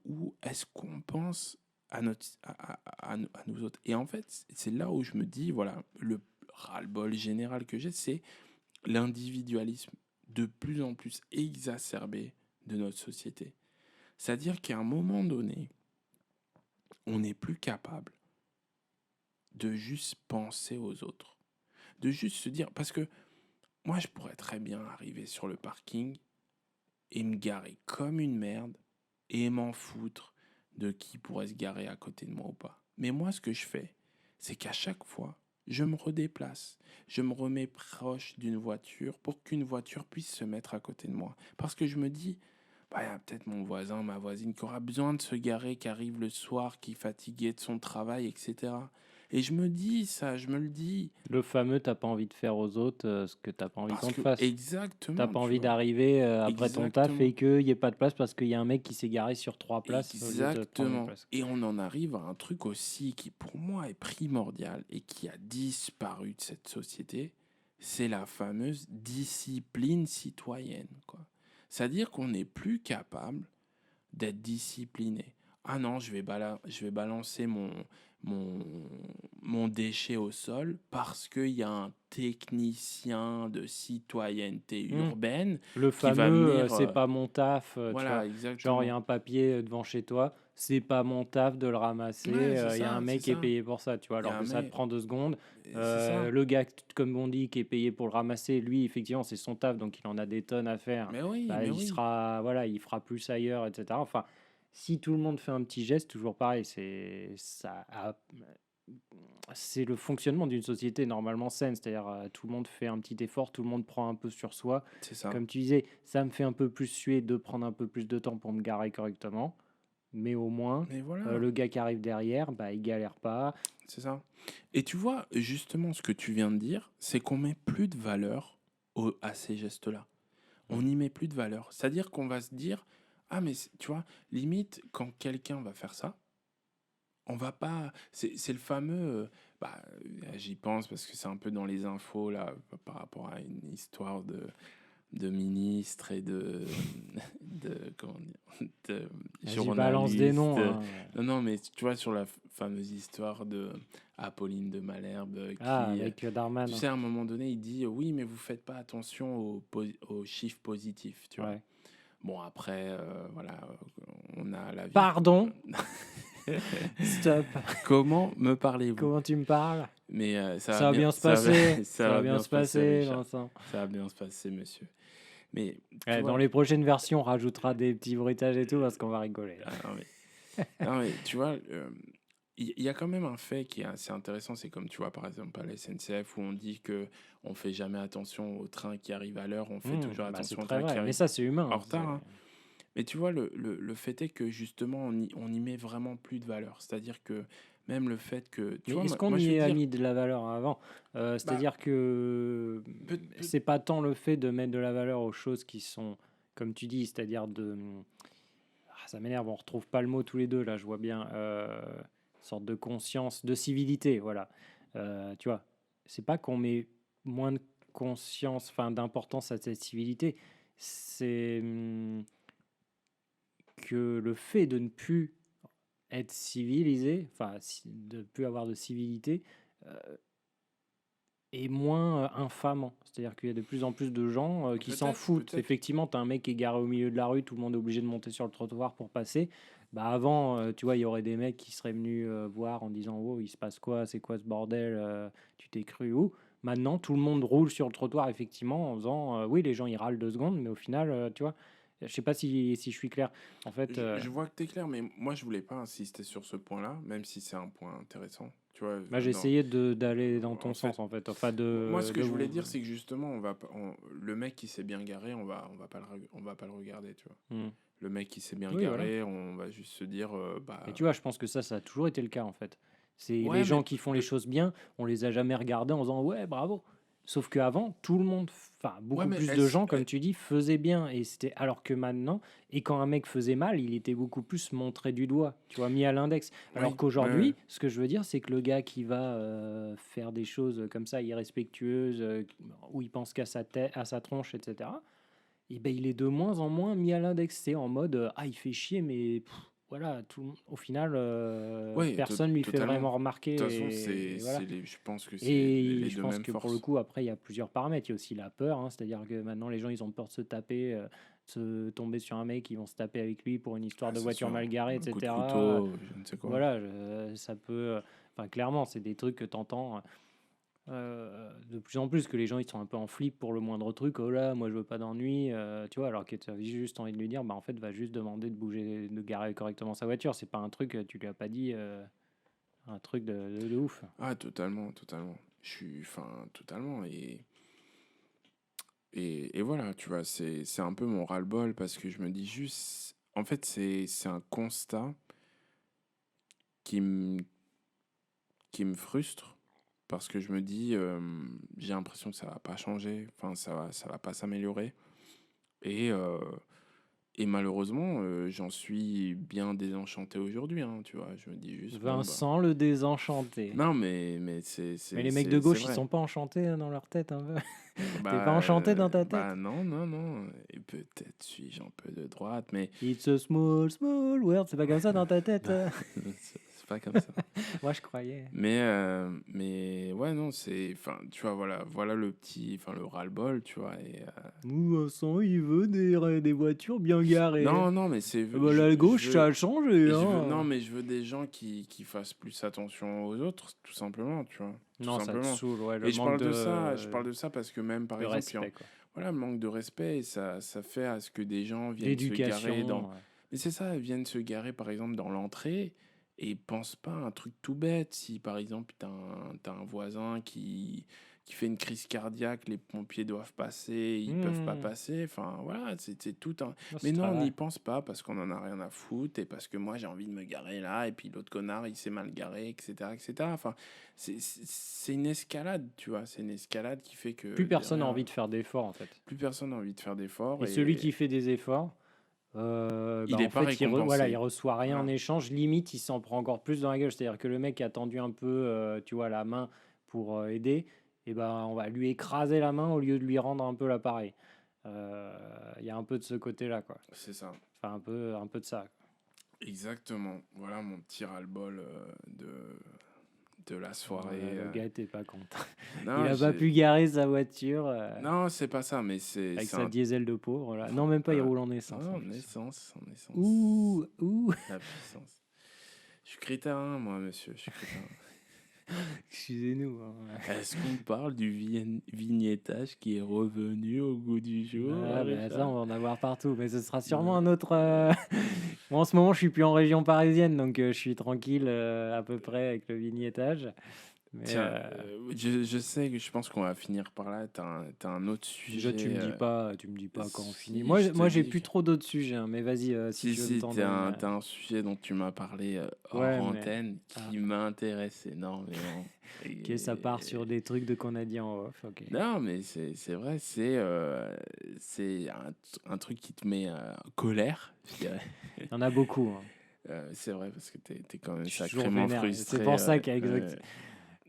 est-ce qu'on pense à nous autres. Et en fait, c'est là où je me dis, voilà, le ras-le-bol général que j'ai, c'est l'individualisme de plus en plus exacerbé de notre société. C'est-à-dire qu'à un moment donné, on n'est plus capable de juste penser aux autres, de juste se dire, parce que moi, je pourrais très bien arriver sur le parking et me garer comme une merde et m'en foutre de qui pourrait se garer à côté de moi ou pas. Mais moi, ce que je fais, c'est qu'à chaque fois, je me redéplace, je me remets proche d'une voiture pour qu'une voiture puisse se mettre à côté de moi. Parce que je me dis, bah, il y a peut-être mon voisin, ma voisine qui aura besoin de se garer, qui arrive le soir, qui est fatigué de son travail, etc. Et je me dis ça, je me le dis. Le fameux t'as pas envie de faire aux autres ce que t'as pas envie Parce qu'on te que, fasse. T'as exactement, pas tu envie vois. d'arriver après ton taf Exactement. et qu'il n'y ait pas de place parce qu'il y a un mec qui s'est garé sur 3 places au lieu de prendre une Exactement. place. Et on en arrive à un truc aussi qui, pour moi, est primordial et qui a disparu de cette société, c'est la fameuse discipline citoyenne, quoi. C'est-à-dire qu'on n'est plus capable d'être discipliné. Ah non, je vais balancer mon, mon déchet au sol parce qu'il y a un technicien de citoyenneté Hmm. urbaine Le qui va fameux venir... c'est pas mon taf, tu vois. voilà, Genre, il y a exactement. un papier devant chez toi, c'est pas mon taf de le ramasser, Ouais, il y a un c'est mec qui est ça. payé pour ça, tu vois, Il y alors a un que ça te mec, prend 2 secondes. c'est ça. Le gars, comme on dit, qui est payé pour le ramasser, lui, effectivement, c'est son taf, donc il en a des tonnes à faire. Mais oui, Bah, mais il oui. sera, voilà, il fera plus ailleurs, etc. Enfin, si tout le monde fait un petit geste, toujours pareil, c'est le fonctionnement d'une société normalement saine, c'est-à-dire tout le monde fait un petit effort, tout le monde prend un peu sur soi. C'est ça. Comme tu disais, ça me fait un peu plus suer de prendre un peu plus de temps pour me garer correctement, mais au moins, Mais voilà, le gars qui arrive derrière, bah, il galère pas. c'est ça. Et tu vois, justement, ce que tu viens de dire, c'est qu'on met plus de valeur à ces gestes-là. On Mm. n'y met plus de valeur. C'est-à-dire qu'on va se dire, ah, mais tu vois, limite, quand quelqu'un va faire ça, on va pas. C'est le fameux. J'y pense parce que c'est un peu dans les infos, là, par rapport à une histoire de ministres et comment dire, de Vas-y, balance des journalistes. noms, hein. Non, non, mais tu vois, sur la fameuse histoire de Apolline de Malherbe Ah, qui, avec tu Darman. sais, à un moment donné, il dit oui, mais vous faites pas attention aux chiffres positifs, tu vois. Ouais. Bon, après, voilà, on a la vie. Pardon, stop. Comment me parlez-vous? Comment tu me parles? Mais Ça va bien se ça va, passer. ça Ça va va bien bien se se passer, passer, Richard. Vincent. Ça va bien se passer, monsieur. Mais tu Ouais, dans vois, les prochaines versions, on rajoutera des petits bruitages et tout parce qu'on va rigoler là. ah, non, mais tu vois, il y a quand même un fait qui est assez intéressant, c'est comme tu vois par exemple à la SNCF où on dit que on fait jamais attention au train qui arrive à l'heure, on fait toujours Bah, c'est attention au très train qui vrai. Mais arrive ça, c'est en humain. retard, hein. Mais tu vois, le fait est que justement on y met vraiment plus de valeur. C'est-à-dire que même le fait que, tu Mais vois, est-ce moi, qu'on moi, je y vais a dire, mis de la valeur avant? bah, C'est-à-dire que peut, peut- c'est pas tant le fait de mettre de la valeur aux choses qui sont, comme tu dis, c'est-à-dire ça m'énerve, on retrouve pas le mot tous les deux là, je vois bien. Sorte de conscience, de civilité, voilà. Tu vois, c'est pas qu'on met moins de conscience, enfin d'importance à cette civilité, c'est que le fait de ne plus être civilisé, enfin de ne plus avoir de civilité, est moins infamant. C'est-à-dire qu'il y a de plus en plus de gens qui s'en peut-être, foutent. peut-être. Effectivement, tu as un mec qui est garé au milieu de la rue, tout le monde est obligé de monter sur le trottoir pour passer. Bah avant, tu vois, il y aurait des mecs qui seraient venus voir en disant: oh, il se passe quoi? C'est quoi ce bordel? Tu t'es cru où? Maintenant, tout le monde roule sur le trottoir, effectivement, en faisant oui, les gens ils râlent 2 secondes, mais au final, tu vois, je sais pas si je suis clair. En fait, Je vois que t'es clair, mais moi, je voulais pas insister sur ce point-là, même si c'est un point intéressant. Tu vois, moi, j'ai dans, essayé d'aller dans ton en fait, sens, en fait. Enfin, moi, ce que de je voulais vous. dire, c'est que justement, le mec qui s'est bien garé, on va pas le regarder, tu vois. Hmm. Le mec qui s'est bien Oui, voilà. garé, on va juste se dire, Mais tu vois, je pense que ça a toujours été le cas en fait. C'est les ouais, mais gens qui font les choses bien, on les a jamais regardés en disant ouais, bravo. Sauf qu'avant, tout le monde, enfin ouais, beaucoup mais plus de gens, comme tu dis, faisaient bien. Et c'était alors que maintenant, et quand un mec faisait mal, il était beaucoup plus montré du doigt, tu vois, mis à l'index. Alors oui, ouais, qu'aujourd'hui, ce que je veux dire, c'est que le gars qui va faire des choses comme ça, irrespectueuses, où il pense qu'à sa tête, à sa tronche, etc. Et ben, il est de moins en moins mis à l'index. C'est en mode ah, il fait chier, mais voilà, au final, ouais, personne lui fait totalement. vraiment De toute façon, remarquer. Et voilà. je pense que c'est Et les je deux pense mêmes que pour le forces. coup, après, il y a plusieurs paramètres. Il y a aussi la peur, hein, c'est-à-dire que maintenant, les gens, ils ont peur de se taper, de se tomber sur un mec, ils vont se taper avec lui pour une histoire Ah, de c'est voiture sûr, mal garée, un coup de etc. couteau, je ne sais quoi. Voilà, ça peut. Enfin, clairement, c'est des trucs que tu entends. De plus en plus que les gens ils sont un peu en flip pour le moindre truc. Oh là, moi je veux pas d'ennui, tu vois. Alors que tu as juste envie de lui dire, bah en fait, va juste demander de bouger, de garer correctement sa voiture. C'est pas un truc, tu lui as pas dit un truc de ouf. Ah, totalement, totalement. Enfin, totalement. Et voilà, tu vois, c'est un peu mon ras-le-bol parce que je me dis juste, en fait, c'est un constat qui me, qui me frustre parce que je me dis, j'ai l'impression que ça va pas changer, enfin, ça va pas s'améliorer. Et, euh, et malheureusement, j'en suis bien désenchanté aujourd'hui, hein, tu vois. Je me dis juste, bon, bah. Vincent le désenchanté. Non, mais Mais les mecs de c'est gauche, ils vrai. sont pas enchantés dans leur tête un peu. T'es pas enchanté Bah, dans ta bah tête? non, non, non. Et peut-être suis-je un peu de droite, mais It's a small, small world. C'est pas comme ça dans ta tête? c'est pas comme ça. Moi, je croyais. Mais ouais, non, enfin, tu vois, voilà enfin, le ras-le-bol, tu vois. Vincent, il veut des voitures bien garées. Non, non, mais Ah bah, la je gauche, ça veux, a changé, non, hein. mais je veux des gens qui fassent plus attention aux autres, tout simplement, tu vois, tout Non, ça te simplement. saoule, ouais, le Et manque je parle de ça parce que même, par de exemple, respect, quoi. voilà, le manque de respect, ça fait à ce que des gens viennent se garer D'éducation, ouais. mais c'est ça, ils viennent se garer, par exemple, dans l'entrée et ils pensent pas à un truc tout bête. Si, par exemple, t'as un voisin qui fait une crise cardiaque, les pompiers doivent passer, ils peuvent pas passer. Enfin, voilà, c'est tout un... Non, Mais c'est non, on n'y travail. pense pas parce qu'on en a rien à foutre et parce que moi, j'ai envie de me garer là et puis l'autre connard, il s'est mal garé, etc., etc. Enfin, c'est une escalade, tu vois. C'est une escalade qui fait que Plus personne n'a derrière, envie de faire d'efforts, en fait. plus personne n'a envie de faire d'efforts Et celui et qui fait des efforts, il bah, n'est en pas fait, voilà, il récompensé. reçoit rien en Voilà. échange. Limite, il s'en prend encore plus dans la gueule. C'est-à-dire que le mec qui a tendu un peu, tu vois, la main pour aider, et ben, on va lui écraser la main au lieu de lui rendre un peu l'appareil. Il y a un peu de ce côté-là, quoi. C'est ça. Enfin, un peu de ça. Exactement. Voilà mon petit ras-le-bol de la soirée. Le gars était pas content. Il Non, a pas pu garer sa voiture non, c'est pas ça, mais avec c'est sa un... diesel de pauvre. Là. Non, même pas, il roule en essence en Non, plus. en essence. Ouh, ouh. La puissance. Je suis crétin, moi, monsieur, je suis crétin. Excusez-nous. Hein. Est-ce qu'on parle du vignettage qui est revenu au goût du jour, Ah, bah, ça, Richard? on va en avoir partout. Mais ce sera sûrement Non. un autre. Moi, en ce moment, je suis plus en région parisienne, donc je suis tranquille à peu près avec le vignettage. Mais Tiens, je sais que je pense qu'on va finir par là. T'as un autre déjà, sujet. tu me dis pas quand on finit. Si, je te Moi, j'ai dis plus que... trop d'autres sujets, hein, mais vas-y, si Si, tu veux me si, t'en donner. t'as un sujet dont tu m'as parlé hors Ouais, mais antenne ah, qui m'intéresse énormément. ok, ça part sur des trucs de qu'on a dit en off. Ok. Non, mais c'est vrai, c'est un truc qui te met en colère, je dirais. Il y en a beaucoup, hein. C'est vrai, parce que t'es quand même Je suis toujours sacrément vénère. C'est frustré. pour ça qu'il y a une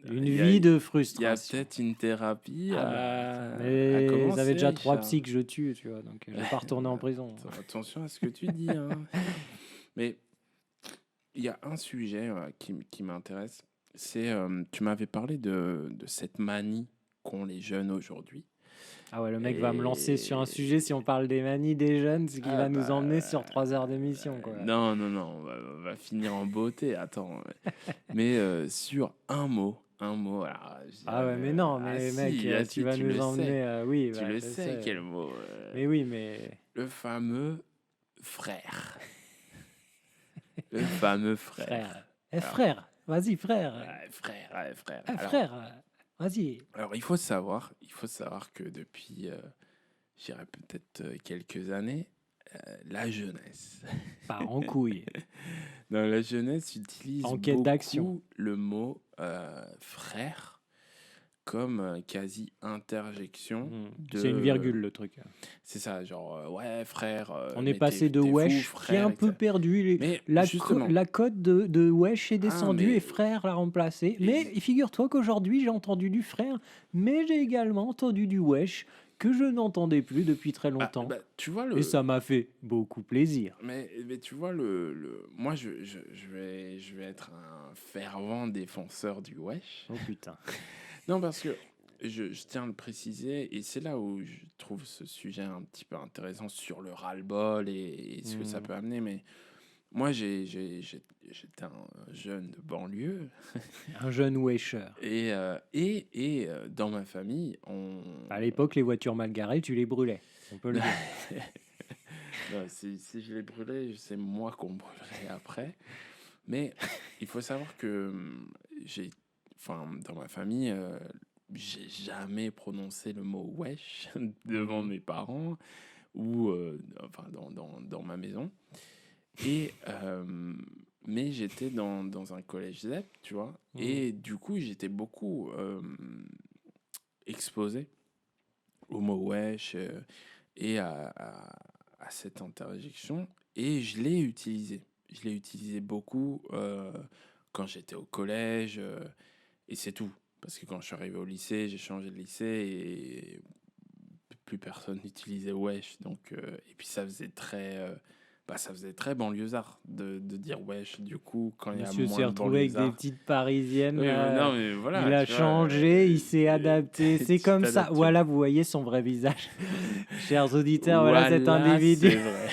Il y a, vie de il y a frustration. peut-être une thérapie Ah bah, à mais ça fait commencer, déjà 3 Aïcha. psys que je tue, tu vois, donc je vais pas retourner en prison. Attention à ce que tu dis, hein. Mais il y a un sujet qui m'intéresse. C'est, tu m'avais parlé de cette manie qu'ont les jeunes aujourd'hui. Ah ouais, le mec va me lancer sur un Et sujet si on parle des manies des jeunes, c'est qu'il ah va nous bah emmener sur 3 heures d'émission, quoi. non, non, non, on va finir en beauté. Attends, mais sur un mot. Alors, je Ah dirais ouais, mais même, non, mais mec, tu si, vas tu nous le sais, emmener. Oui, tu bah, le je sais quel sais. mot. Mais oui, mais. Le fameux frère. Le fameux frère. Frère. Eh Alors, frère, vas-y, frère. ouais, frère, ouais, frère. Eh frère, vas-y. Alors, il faut savoir que depuis, je dirais peut-être quelques années, la jeunesse. Part en couille. Non, la jeunesse utilise En quête d'action. beaucoup le mot frère comme quasi-interjection C'est une de... virgule, le truc. C'est ça, genre, ouais, frère, On est mais passé de t'es fou, wesh, qui est frère, un peu etc. perdu. Mais justement, La cote de wesh est ah, descendue et mais... frère l'a remplacé. Mais ex- figure-toi qu'aujourd'hui, j'ai entendu du frère, mais j'ai également entendu du wesh que je n'entendais plus depuis très longtemps. tu vois Et ça m'a fait beaucoup plaisir. Mais tu vois, moi, je vais être un fervent défenseur du wesh. Oh putain. Non, parce que je tiens à le préciser, et c'est là où je trouve ce sujet un petit peu intéressant sur le ras-le-bol et ce que ça peut amener. Mais moi, j'étais un jeune de banlieue, Un jeune wesher. dans ma famille, À l'époque, les voitures mal garées, tu les brûlais. On peut le dire. Non, si je les brûlais, c'est moi qu'on brûlerait après. Mais il faut savoir que dans ma famille, j'ai jamais prononcé le mot wesh devant mes parents ou dans ma maison. Et, mais j'étais dans un collège ZEP, tu vois. Et du coup, j'étais beaucoup exposé au mot wesh et à cette interjection. Et je l'ai utilisé. Je l'ai utilisé beaucoup quand j'étais au collège. Et c'est tout. Parce que quand je suis arrivé au lycée, j'ai changé de lycée et plus personne n'utilisait wesh. Donc, et puis ça faisait très banlieusard de dire wesh. Du coup, quand il y a Monsieur moins s'est de retrouvé avec des banlieusards. petites parisiennes. Oui, mais Là. non, mais Il voilà, a tu vois, changé, il s'est adapté. C'est tu comme ça. t'adaptes. Voilà, vous voyez son vrai visage. Chers auditeurs, voilà cet Voilà, individu. c'est vrai.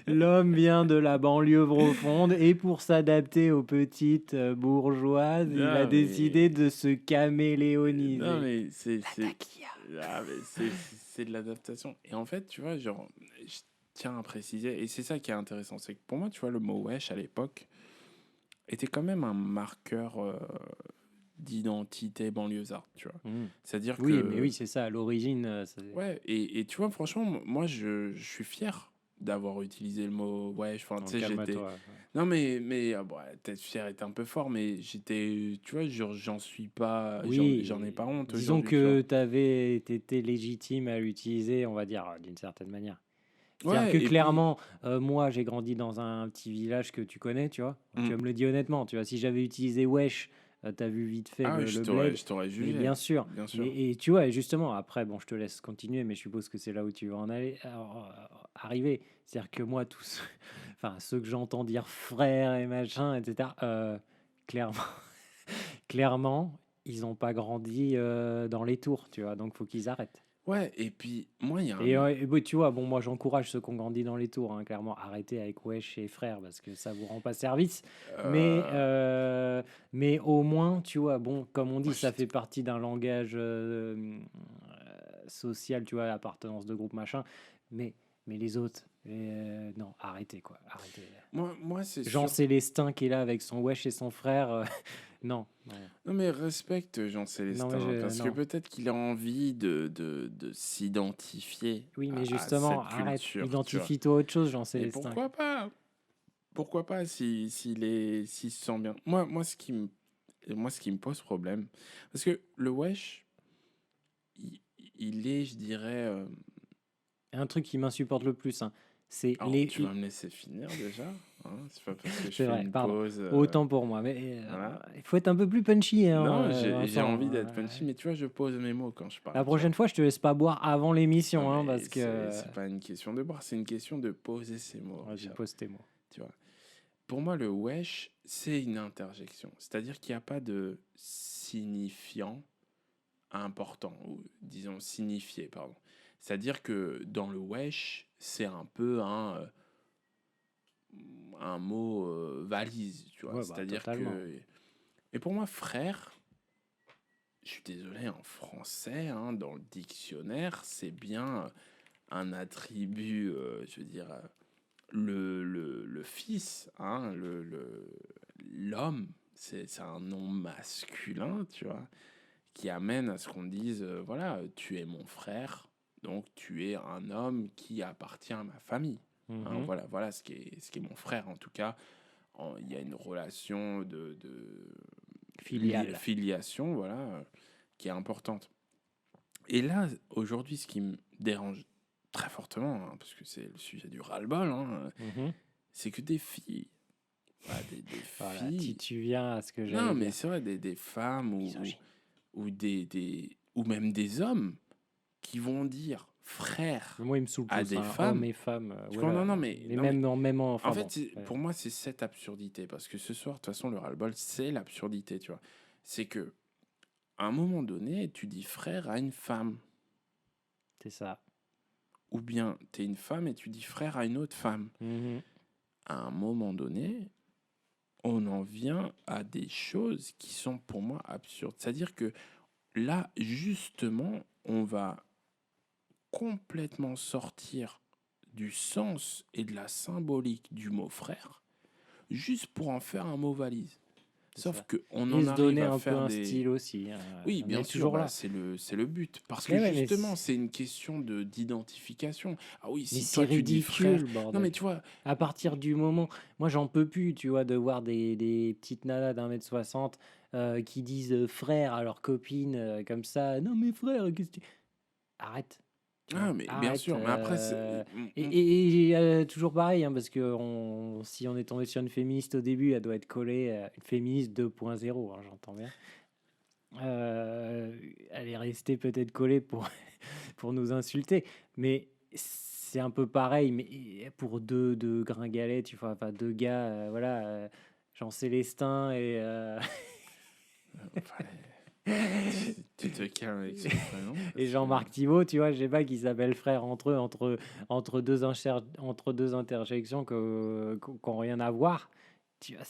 L'homme vient de la banlieue profonde et pour s'adapter aux petites bourgeoises, il a Non, décidé mais... de se Non, caméléoniser. mais La taquilla. c'est de l'adaptation. Et en fait, tu vois, genre, je tiens à préciser, et c'est ça qui est intéressant, c'est que pour moi, tu vois, le mot wesh à l'époque était quand même un marqueur d'identité banlieusarde, tu vois. C'est-à-dire Oui, que... mais oui, c'est ça. À l'origine, Ouais, et tu vois, franchement, moi, je suis fier d'avoir utilisé le mot wesh. Enfin, tu sais, j'étais... calme-toi. Non, mais bon, peut-être fier est un peu fort, mais j'étais, tu vois, j'en suis pas, Oui, j'en ai pas honte disons aujourd'hui, tu vois. que tu avais été légitime à l'utiliser, on va dire, d'une certaine manière. C'est-à-dire que Ouais, et puis, clairement, moi j'ai grandi dans un petit village que tu connais, tu vois. Donc, tu hmm. me le dis honnêtement, tu vois. Si j'avais utilisé wesh, t'as vu vite fait Ah oui, le bled. je t'aurais Mais jugé, bien sûr. bien sûr. Et tu vois, et justement, après, bon, je te laisse continuer, mais je suppose que c'est là où tu vas en aller, arriver. C'est-à-dire que moi, tous, enfin, ceux que j'entends dire frère et machin, etc., clairement, clairement, ils n'ont pas grandi dans les tours, tu vois. Donc, faut qu'ils arrêtent. Ouais, et puis, moi, il y a un... Et oui, tu vois, bon, moi j'encourage ceux qui ont grandi dans les tours, hein, clairement, arrêtez avec wesh et frère parce que ça vous rend pas service. euh, Mais au moins, tu vois, bon, comme on dit, moi, ça fait partie d'un langage social, tu vois, appartenance de groupe, machin. Mais les autres, non, arrêtez, quoi, arrêtez. moi, c'est Jean sûr... Célestin qui est là avec son wesh et son frère, Non, non, Non, mais respecte Jean non, mais Célestin, parce que non. peut-être qu'il a envie de s'identifier Oui, mais à justement, cette arrête. culture, tu vois. Identifie-toi à autre chose, Jean Et Célestin. pourquoi pas? Pourquoi pas s'il se sent bien. Moi, ce qui me pose problème, parce que le wesh, il, il est, je dirais. Et un truc qui m'insupporte le plus, hein, c'est Alors, tu vas me laisser finir déjà, hein, c'est pas parce que je C'est fais vrai, une pardon. pause. Autant pour moi. Mais Voilà. il faut être un peu plus punchy, hein, Non, j'ai Vincent. envie d'être punchy, mais tu vois, je pose mes mots quand je La parle, tu vois. prochaine fois, je te laisse pas boire avant Non, l'émission, hein, mais parce que. c'est pas une question de boire, c'est une question de poser ses mots, Vas-y, Richard. pose tes mots. Tu vois. Pour moi, le wesh, c'est une interjection. C'est-à-dire qu'il n'y a pas de signifiant important, ou disons signifié, pardon. C'est-à-dire que dans le wesh, c'est un peu un mot valise, tu vois. Ouais, bah, C'est-à-dire totalement. que. Et pour moi, frère, je suis désolé, en français, hein, dans le dictionnaire, c'est bien un attribut, je veux dire, le fils, hein, l'homme, c'est un nom masculin, tu vois, qui amène à ce qu'on dise, voilà, tu es mon frère, donc tu es un homme qui appartient à ma famille. Hein, Mhm. voilà ce qui est mon frère, en tout cas. Il y a une relation Filial. filiation, voilà, qui est importante. Et là, aujourd'hui, ce qui me dérange très fortement, hein, parce que c'est le sujet du ras-le-bol, hein, Mhm. c'est que des filles, voilà, des Voilà, filles, tu viens à ce que non, j'allais mais dire. c'est vrai, des femmes Misogyne. ou même des hommes qui vont dire frère Moi, il me saoule à tous, des hein, hommes femmes. et femmes. Tu vois, Voilà. non, Mais non, mais même en enfin fait, bon. Ouais. pour moi, c'est cette absurdité, parce que ce soir, de toute façon, le ras-le-bol, c'est l'absurdité, tu vois. C'est que, à un moment donné, tu dis frère à une femme. C'est ça. Ou bien tu es une femme et tu dis frère à une autre femme. Mhm. À un moment donné, on en vient à des choses qui sont pour moi absurdes. C'est-à-dire que là, justement, on va complètement sortir du sens et de la symbolique du mot frère, juste pour en faire un mot valise. C'est Sauf ça. qu'on Et en se arrive donner à un peu faire un des... style aussi, hein. Oui, On bien est sûr, toujours bah, là. c'est le but. Parce que Mais ouais, justement, c'est une question d'identification. Ah oui, mais si c'est toi tu dis frère... ridicule, Non mais bordel. tu vois, À partir du moment, moi j'en peux plus, tu vois, de voir des petites nanas d'1 m 60 qui disent frère à leur copine comme ça. Non mais frère, qu'est-ce que tu... Arrête, tu vois, ah mais bien arrête. sûr, mais après, Toujours pareil, hein, parce que si on est tombé sur une féministe au début, elle doit être collée, une féministe 2.0, hein, j'entends bien. Elle est restée peut-être collée pour, pour nous insulter, mais c'est un peu pareil, mais pour deux gringalets, tu vois, enfin deux gars, voilà, Jean Célestin et, tu te calmes avec ce prénom et parce que... Jean-Marc Thibault, tu vois, je sais pas, qui s'appellent frères entre eux, entre deux interjections qui n'ont rien à voir. Tu vois,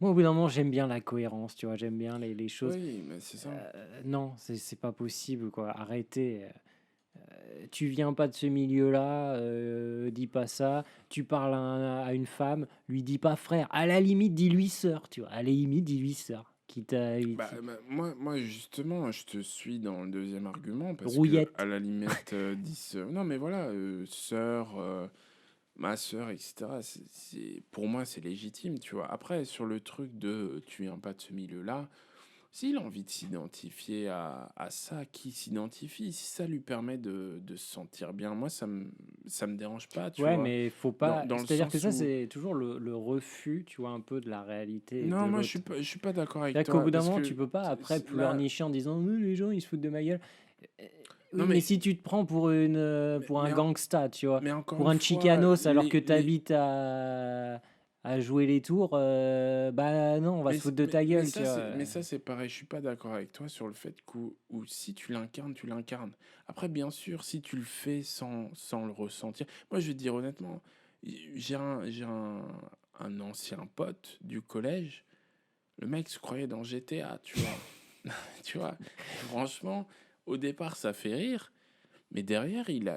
moi, au bout d'un moment, j'aime bien la cohérence, tu vois, j'aime bien les choses. Oui, mais c'est ça. Non, c'est pas possible, quoi. Arrêtez. Tu viens pas de ce milieu-là, dis pas ça. Tu parles à une femme, lui dis pas frère. À la limite, dis-lui sœur, tu vois. À la limite, dis-lui sœur. Quitte à Moi, justement, je te suis dans le deuxième argument parce que, à rouillette. la limite, dis sœur. Non, mais voilà, sœur, ma sœur, etc. Pour moi, c'est légitime, tu vois. Après, sur le truc de tu viens pas de ce milieu-là, s'il a envie de s'identifier à ça, qui s'identifie, si ça lui permet de se sentir bien, moi, ça me dérange pas, tu Ouais, vois. mais faut pas. Dans le C'est-à-dire que sens ça, où. c'est toujours le refus, tu vois, un peu de la réalité de Non, moi, l'autre. je suis pas d'accord avec C'est-à-dire qu'au toi bout d'un parce moment, que tu peux pas après là. pleurnicher en disant les gens ils se foutent de ma gueule. Euh, Non, Oui, mais si tu te prends pour un mais, gangsta, tu vois, mais encore pour une un fois, chicanos alors que tu habites à jouer les tours, bah non, on va se foutre de ta gueule, tu vois. mais ça, c'est pareil. Je suis pas d'accord avec toi sur le fait où si tu l'incarnes, tu l'incarnes. Après, bien sûr, si tu le fais sans le ressentir. Moi, je vais te dire honnêtement, j'ai un ancien pote du collège. Le mec se croyait dans GTA, tu vois. Tu vois. Et franchement, au départ, ça fait rire. Mais derrière, il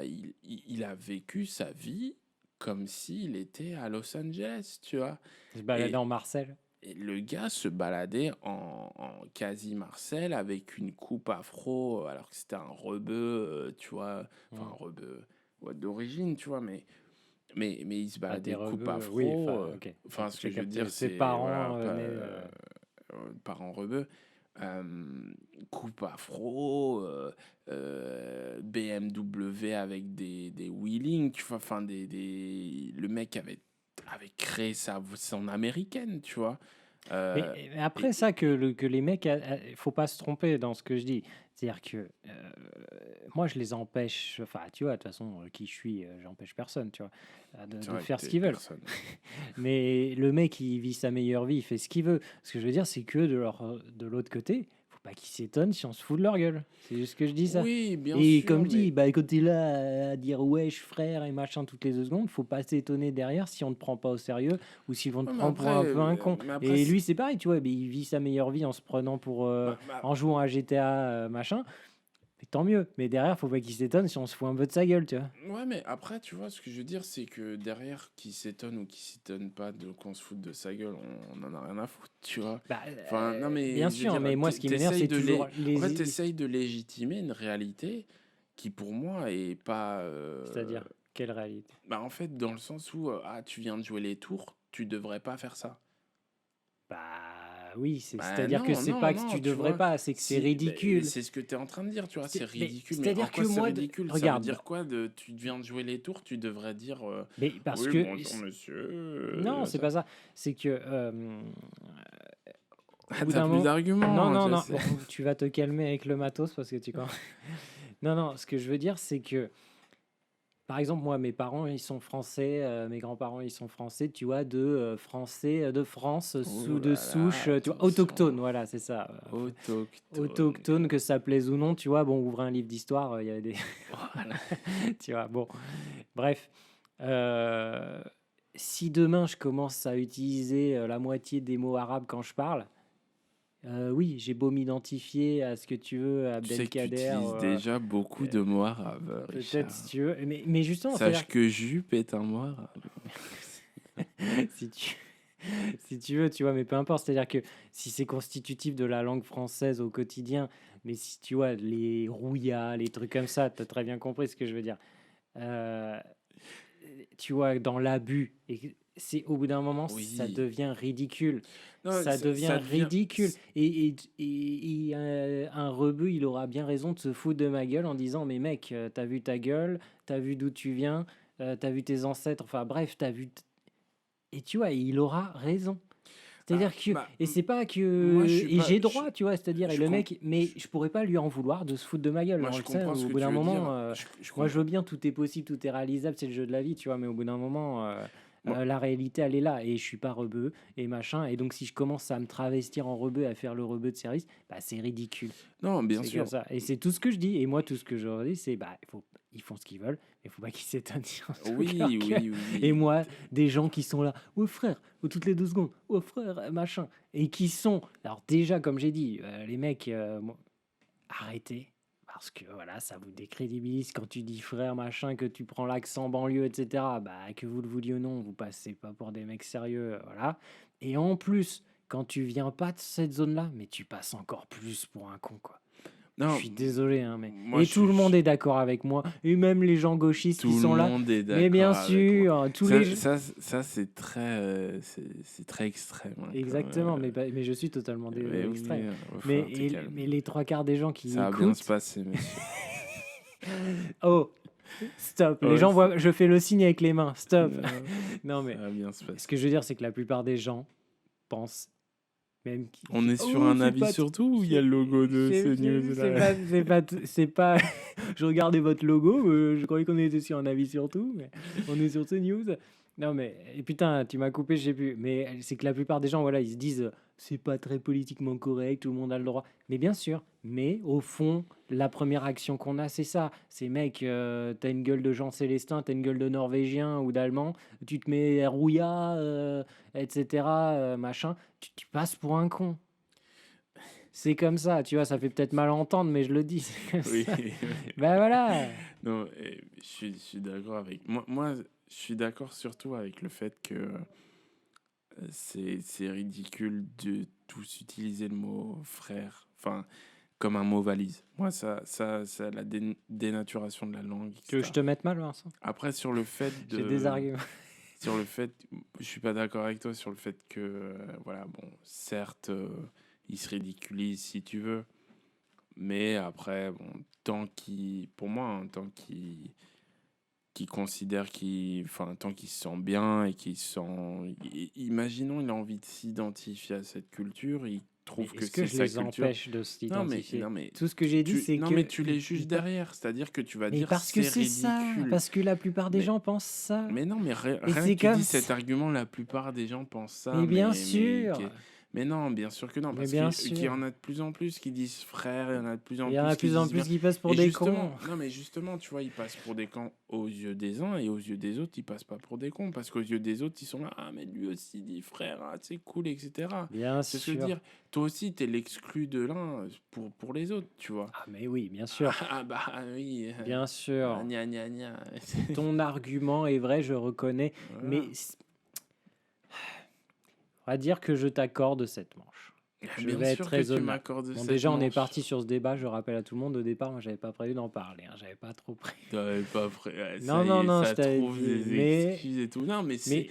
a vécu sa vie comme s'il était à Los Angeles, tu vois. Je baladais Et en Marcel. Et le gars se baladait en quasi Marcel avec une coupe afro, alors que c'était un rebeu, tu vois, enfin un Mm. rebeu ouais, d'origine, tu vois, mais il se Enfin, des baladait coupe rebeux, oui, afro. enfin, ok, Enfin, ce que j'ai je veux capté. dire, Ses c'est, voilà, parents pas, nés. parents rebeux. euh, Coupe afro, BMW avec des wheelings, tu vois, enfin, le mec avait créé son américaine, tu vois. Mais Euh, après et, ça, que les mecs, faut pas se tromper dans ce que je dis. C'est-à-dire que moi, je les empêche, enfin, tu vois, de toute façon, qui je suis, j'empêche personne, tu vois, c'est de vrai que faire ce t'es qu'ils veulent. personne. Mais le mec, il vit sa meilleure vie, il fait ce qu'il veut. Ce que je veux dire, c'est que de l'autre côté, faut pas qu'ils s'étonnent si on se fout de leur gueule. C'est juste que je dis ça. Oui, bien Et comme sûr, je dis, mais bah, quand t'es là à dire wesh frère et machin toutes les 2 secondes, faut pas s'étonner derrière si on te prend pas au sérieux ou s'ils vont te ouais, prendre pour un peu un con. mais après, Et lui, c'est pareil, tu vois, mais il vit sa meilleure vie en se prenant pour, bah, bah, en jouant à GTA, machin. Mais tant mieux. Mais derrière, faut pas qu'il s'étonne si on se fout un peu de sa gueule, tu vois. ouais, mais après, tu vois, ce que je veux dire, c'est que derrière, qui s'étonne ou qui s'étonne pas de qu'on se foute de sa gueule, on en a rien à foutre, tu vois. Bah, Enfin, non, bien mais je veux sûr, dire, mais moi, ce qui m'énerve, t'essayes c'est toujours en fait, les. t'essayes de légitimer une réalité qui, pour moi, est pas. C'est-à-dire, quelle réalité? Bah, en fait, dans le sens où, ah, tu viens de jouer les tours, tu devrais pas faire ça. Bah oui, Bah c'est-à-dire que non, c'est non, pas que non, tu tu devrais vois. pas, c'est que c'est Si, bah, ridicule. c'est ce que tu es en train de dire, tu vois, c'est Mais ridicule. Mais en c'est-à-dire que quoi c'est moi, ridicule? Ça veut regarde, dire quoi tu viens de jouer les tours, tu devrais dire mais parce oui, que bonjour monsieur. non, c'est pas ça. C'est que au Ah, bout t'as d'un plus moment, non, d'arguments, non, je non, sais. bon, tu vas te calmer avec le matos parce que tu quand. Non, non, ce que je veux dire, c'est que par exemple, moi, mes parents, ils sont français, mes grands-parents, ils sont français, tu vois, français de France, Oh de là là, souche, tu vois, attention. autochtone, voilà, c'est ça. Autochtone. Autochtone, que ça plaise ou non, tu vois, bon, ouvrez un livre d'histoire, il y a des. Voilà. Tu vois, bon, bref. Euh, Si demain je commence à utiliser la moitié des mots arabes quand je parle, oui, j'ai beau m'identifier à ce que tu veux, à Tu sais que tu Abdelkader, utilises déjà beaucoup de mots arabes, peut-être Richard. si tu veux, mais justement, Sache c'est-à-dire, que jupe est un mot arabe. si tu, si tu veux, tu vois, mais peu importe, c'est-à-dire que si c'est constitutif de la langue française au quotidien, mais si tu vois, les rouillas, les trucs comme ça, tu as très bien compris ce que je veux dire. Euh, Tu vois, dans l'abus, et c'est au bout d'un moment, ça Oui. devient ridicule. Non, Ça devient ça devient. ridicule. Et un rebeu, il aura bien raison de se foutre de ma gueule en disant, mais mec, t'as vu ta gueule, t'as vu d'où tu viens, t'as vu tes ancêtres, enfin bref, t'as vu. Et tu vois, il aura raison. C'est-à-dire que, et c'est pas Moi, je que, suis et pas. j'ai droit, tu vois, c'est-à-dire, et Je le comp- mec, mais je pourrais pas lui en vouloir de se foutre de ma gueule. Moi, On je le sait, comprends ce au que bout d'un tu veux moment, dire. Je moi je veux comprends. bien, tout est possible, tout est réalisable, c'est le jeu de la vie, tu vois, mais au bout d'un moment, Moi, la réalité, elle est là, et je suis pas rebeu, et machin, et donc si je commence à me travestir en rebeu, à faire le rebeu de service, bah c'est ridicule. non, bien C'est comme sûr. ça. Et c'est tout ce que je dis. Et moi, tout ce que je leur dis, c'est bah, ils font ce qu'ils veulent, mais il faut pas qu'ils s'étonnent si on se fout de leur Oui, gueule. oui, Et oui. moi, des gens qui sont là, oh frère, ou toutes les 2 secondes, oh frère, machin. Et qui sont, alors déjà, comme j'ai dit, les mecs, arrêtez. Parce que voilà, ça vous décrédibilise quand tu dis frère, machin, que tu prends l'accent banlieue, etc. Bah, que vous le vouliez ou non, vous passez pas pour des mecs sérieux, voilà. Et en plus, quand tu viens pas de cette zone-là, mais tu passes encore plus pour un con, quoi. Je Non, suis désolé, hein, mais. moi, Et tout le monde est d'accord avec moi, et même les gens gauchistes qui tout le sont là. monde est Mais d'accord bien avec moi. sûr, tous les. Ça c'est très, c'est très extrême, hein, Exactement, mais je suis totalement mais oui, extrême. va falloir te calmer. Mais les 3 quarts des gens qui Ça va bien se écoutent. passer, monsieur. Oh, stop. Les Ouais, gens voient, je fais le signe avec les mains. Stop. non, Non, ça mais va bien se ce passer. que je veux dire, c'est que la plupart des gens pensent, même On est sur oh, un c'est avis pas. sur tout ou il y a le logo de CNews C'est là? pas. C'est pas. Je regardais votre logo, je croyais qu'on était sur un avis sur tout, mais on est sur CNews. Non, mais. Et putain, tu m'as coupé, je sais plus. Mais c'est que la plupart des gens, voilà, ils se disent c'est pas très politiquement correct, tout le monde a le droit. Mais bien sûr, mais au fond, la première action qu'on a, c'est ça. C'est mec, t'as une gueule de Jean Célestin, t'as une gueule de Norvégien ou d'Allemand, tu te mets rouilla, etc., machin, tu passes pour un con. C'est comme ça, tu vois, ça fait peut-être mal à entendre, mais je le dis, c'est comme Oui, ça. oui. Ben voilà. Non, je suis d'accord avec. Moi, je suis d'accord surtout avec le fait que c'est ridicule de tous utiliser le mot frère, enfin, comme un mot valise. Moi, ça la dénaturation de la langue, Tu veux que je etc. te mette mal, Vincent? Après, sur le fait J'ai des de... arguments. Sur le fait... Je suis pas d'accord avec toi sur le fait que, voilà, bon, certes, il se ridiculise si tu veux, mais après, bon, pour moi, tant qu'il considère enfin, tant qu'il se sent bien et qu'il se sent, imaginons, il a envie de s'identifier à cette culture, il Mais trouve que est-ce que c'est je sa les culture. empêche de Non, mais, s'identifier? non, mais, Tout ce que j'ai dit, c'est non, que mais tu les juges pas- derrière, c'est-à-dire que tu vas mais dire parce que c'est c'est ça, ridicule. parce que la plupart des Mais, gens pensent ça. mais non, mais Et rien que c'est tu comme dis cet ça. argument, la plupart des gens pensent ça, Mais bien sûr, mais non, bien sûr que non, mais parce bien qu'il y sûr. en a de plus en plus qui disent frère, il y en a de plus Et en il y en a plus de qui plus en disent plus bien. qui passent pour Et des justement, cons. non, mais justement, tu vois, ils passent pour des cons aux yeux des uns et aux yeux des autres, ils passent pas pour des cons, parce qu'aux yeux des autres, ils sont là, ah, mais lui aussi dit frère, ah, c'est cool, etc. Bien C'est ce que je veux sûr. dire. Toi aussi, t'es l'exclu de l'un pour les autres, tu vois. Ah mais oui, bien sûr, Ah, bah oui, bien sûr. gna gna gna. Ton argument est vrai, je reconnais, Voilà. mais on va dire que je t'accorde cette manche. Je Bien vais être sûr que tu raisonnable. m'accordes Bon, cette déjà, on est manche. parti sur ce débat. Je rappelle à tout le monde, au départ, moi, j'avais pas prévu d'en parler. J'avais pas trop pris. T'avais pas ouais, Non, ça y non, est, non, je ça t'avais trouve dit. des excuses et tout. Non, mais Mais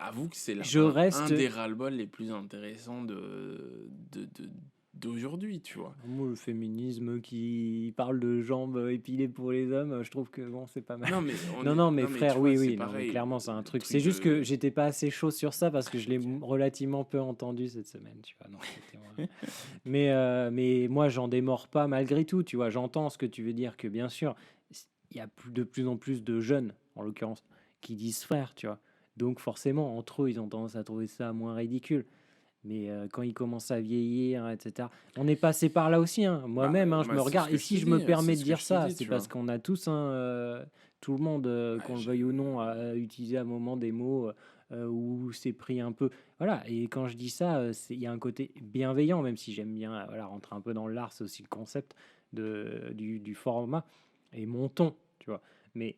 avoue que c'est je un reste. des ras-le-bol les plus intéressants d'aujourd'hui, tu vois. Moi, le féminisme qui parle de jambes épilées pour les hommes, je trouve que bon, c'est pas mal. Non, mais Non, non, mais non, mais tu frère, vois, oui, c'est oui, non, mais pareil. clairement, c'est un Le truc. truc C'est juste que de. j'étais pas assez chaud sur ça parce que je l'ai relativement peu entendu cette semaine, tu vois. Donc, mais moi, j'en démords pas malgré tout, tu vois. J'entends ce que tu veux dire, que bien sûr, il y a de plus en plus de jeunes, en l'occurrence, qui disent frère, tu vois. Donc forcément, entre eux, ils ont tendance à trouver ça moins ridicule. Mais quand ils commencent à vieillir, etc. On est passé par là aussi, hein. Moi-même, je me C'est ce regarde. que Et je si te je me dis, c'est permets de ce que dire je te ça, dis, c'est tu parce vois. qu'on a tous, tout le monde, Ouais, qu'on le veuille ou non, a utilisé à un moment des mots où c'est pris un peu. Voilà. Et quand je dis ça, il y a un côté bienveillant, même si j'aime bien voilà, rentrer un peu dans l'art, c'est aussi le concept du format et mon ton, tu vois. Mais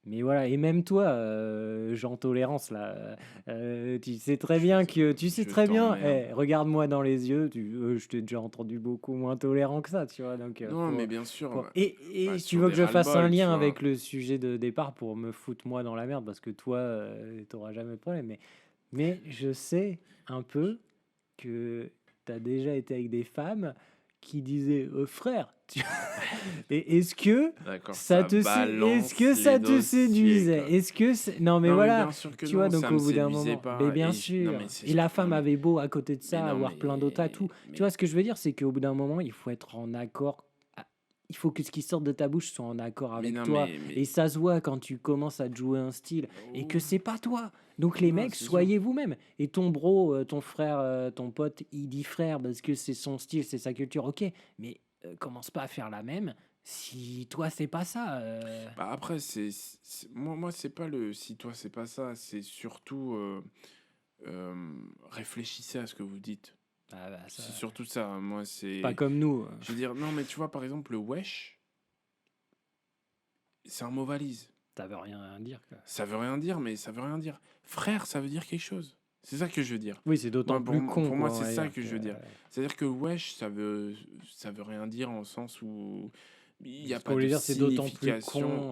mais voilà, et même toi, Jean Tolérance, là, tu sais Je très bien, t'emmerde. regarde-moi dans les yeux, je t'ai déjà entendu beaucoup moins tolérant que ça, tu vois. Donc, Non, mais bien sûr, bah, et tu sur veux des que je fasse un ras-le-bol, tu lien vois. avec le sujet de départ pour me foutre moi dans la merde, parce que toi, t'auras jamais de problème. Mais je sais un peu que tu as déjà été avec des femmes qui disaient frère. Et D'accord, ça balance est-ce que les ça te dossiers, séduisait? quoi. Est-ce que non mais Non, mais voilà, bien sûr que tu vois, non, donc ça me au bout d'un séduisait moment, mais pas. bien Non, mais sûr. c'est Et ce la que. Non, femme mais. avait beau à côté de Mais ça non, avoir plein d'autres atouts. Tu mais. vois ce que je veux dire, c'est qu'au bout d'un moment, il faut être en accord. Il faut que ce qui sorte de ta bouche soit en accord Mais avec non, toi. mais. Et ça se voit quand tu commences à te jouer un style et que Oh, c'est pas toi. Donc les non, mecs, c'est sûr. soyez vous-même. Et ton bro, ton frère, ton pote, il dit frère parce que c'est son style, c'est sa culture. Ok, mais commence pas à faire la même si toi c'est pas ça. Bah après, moi, c'est pas le. Si toi, c'est pas ça, c'est surtout. Réfléchissez à ce que vous dites. Ah bah, ça, C'est surtout ça. Moi, pas c'est. comme nous. Je veux dire, non, mais tu vois, par exemple, le wesh, c'est un mot valise. Ça veut rien dire, quoi. Ça veut rien dire, mais ça veut rien dire. Frère, ça veut dire quelque chose. C'est ça que je veux dire. Oui, c'est d'autant Moi, plus con, pour moi, quoi, on c'est va ça dire que je veux dire. C'est-à-dire que wesh, ça veut rien dire en sens où il n'y a Ce qu'on pas de voulait dire, c'est d'autant plus signification. con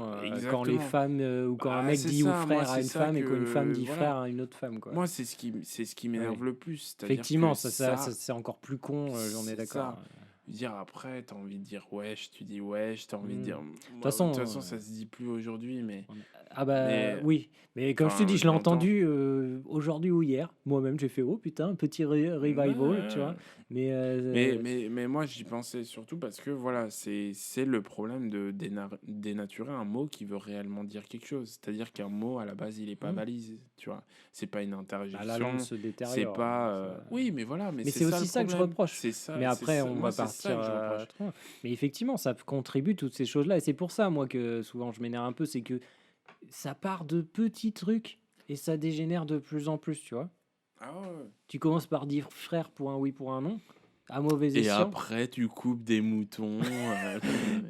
quand les Exactement. femmes ou quand un Ah, mec c'est dit ou ça, moi, frère à c'est une ça femme et qu'une femme que. dit Voilà. frère à une autre femme, quoi. Moi, c'est ce qui m'énerve Oui. le plus. C'est-à-dire Effectivement, que ça, c'est encore plus con, j'en ai c'est d'accord. ça. Dire après, t'as envie de dire wesh, tu dis wesh, t'as envie de dire. De toute Moi, de toute façon, façon, ça se dit plus aujourd'hui, mais. ah bah Mais. oui, mais comme je te Enfin, dis, je je l'ai l'entends. entendu aujourd'hui ou hier. Moi-même, j'ai fait oh putain, petit revival, tu vois. Ouais. Mais Mais moi, j'y pensais surtout parce que voilà, c'est le problème de dénaturer un mot qui veut réellement dire quelque chose. C'est-à-dire qu'un mot, à la base, il n'est pas valise, tu vois. C'est pas une bah, la langue interjection, se c'est détériore. pas. Ça. Oui, mais voilà, mais Mais c'est c'est ça le aussi ça que je problème. reproche. C'est ça, Mais après, on moi, va c'est ça partir que je reproche. trop loin. Mais effectivement, ça contribue toutes ces choses-là. Et c'est pour ça, moi, que souvent je m'énerve un peu. C'est que ça part de petits trucs et ça dégénère de plus en plus, tu vois. Ah ouais. Tu commences par dire frère pour un oui, pour un non, à mauvais Et escient. après, tu coupes des moutons.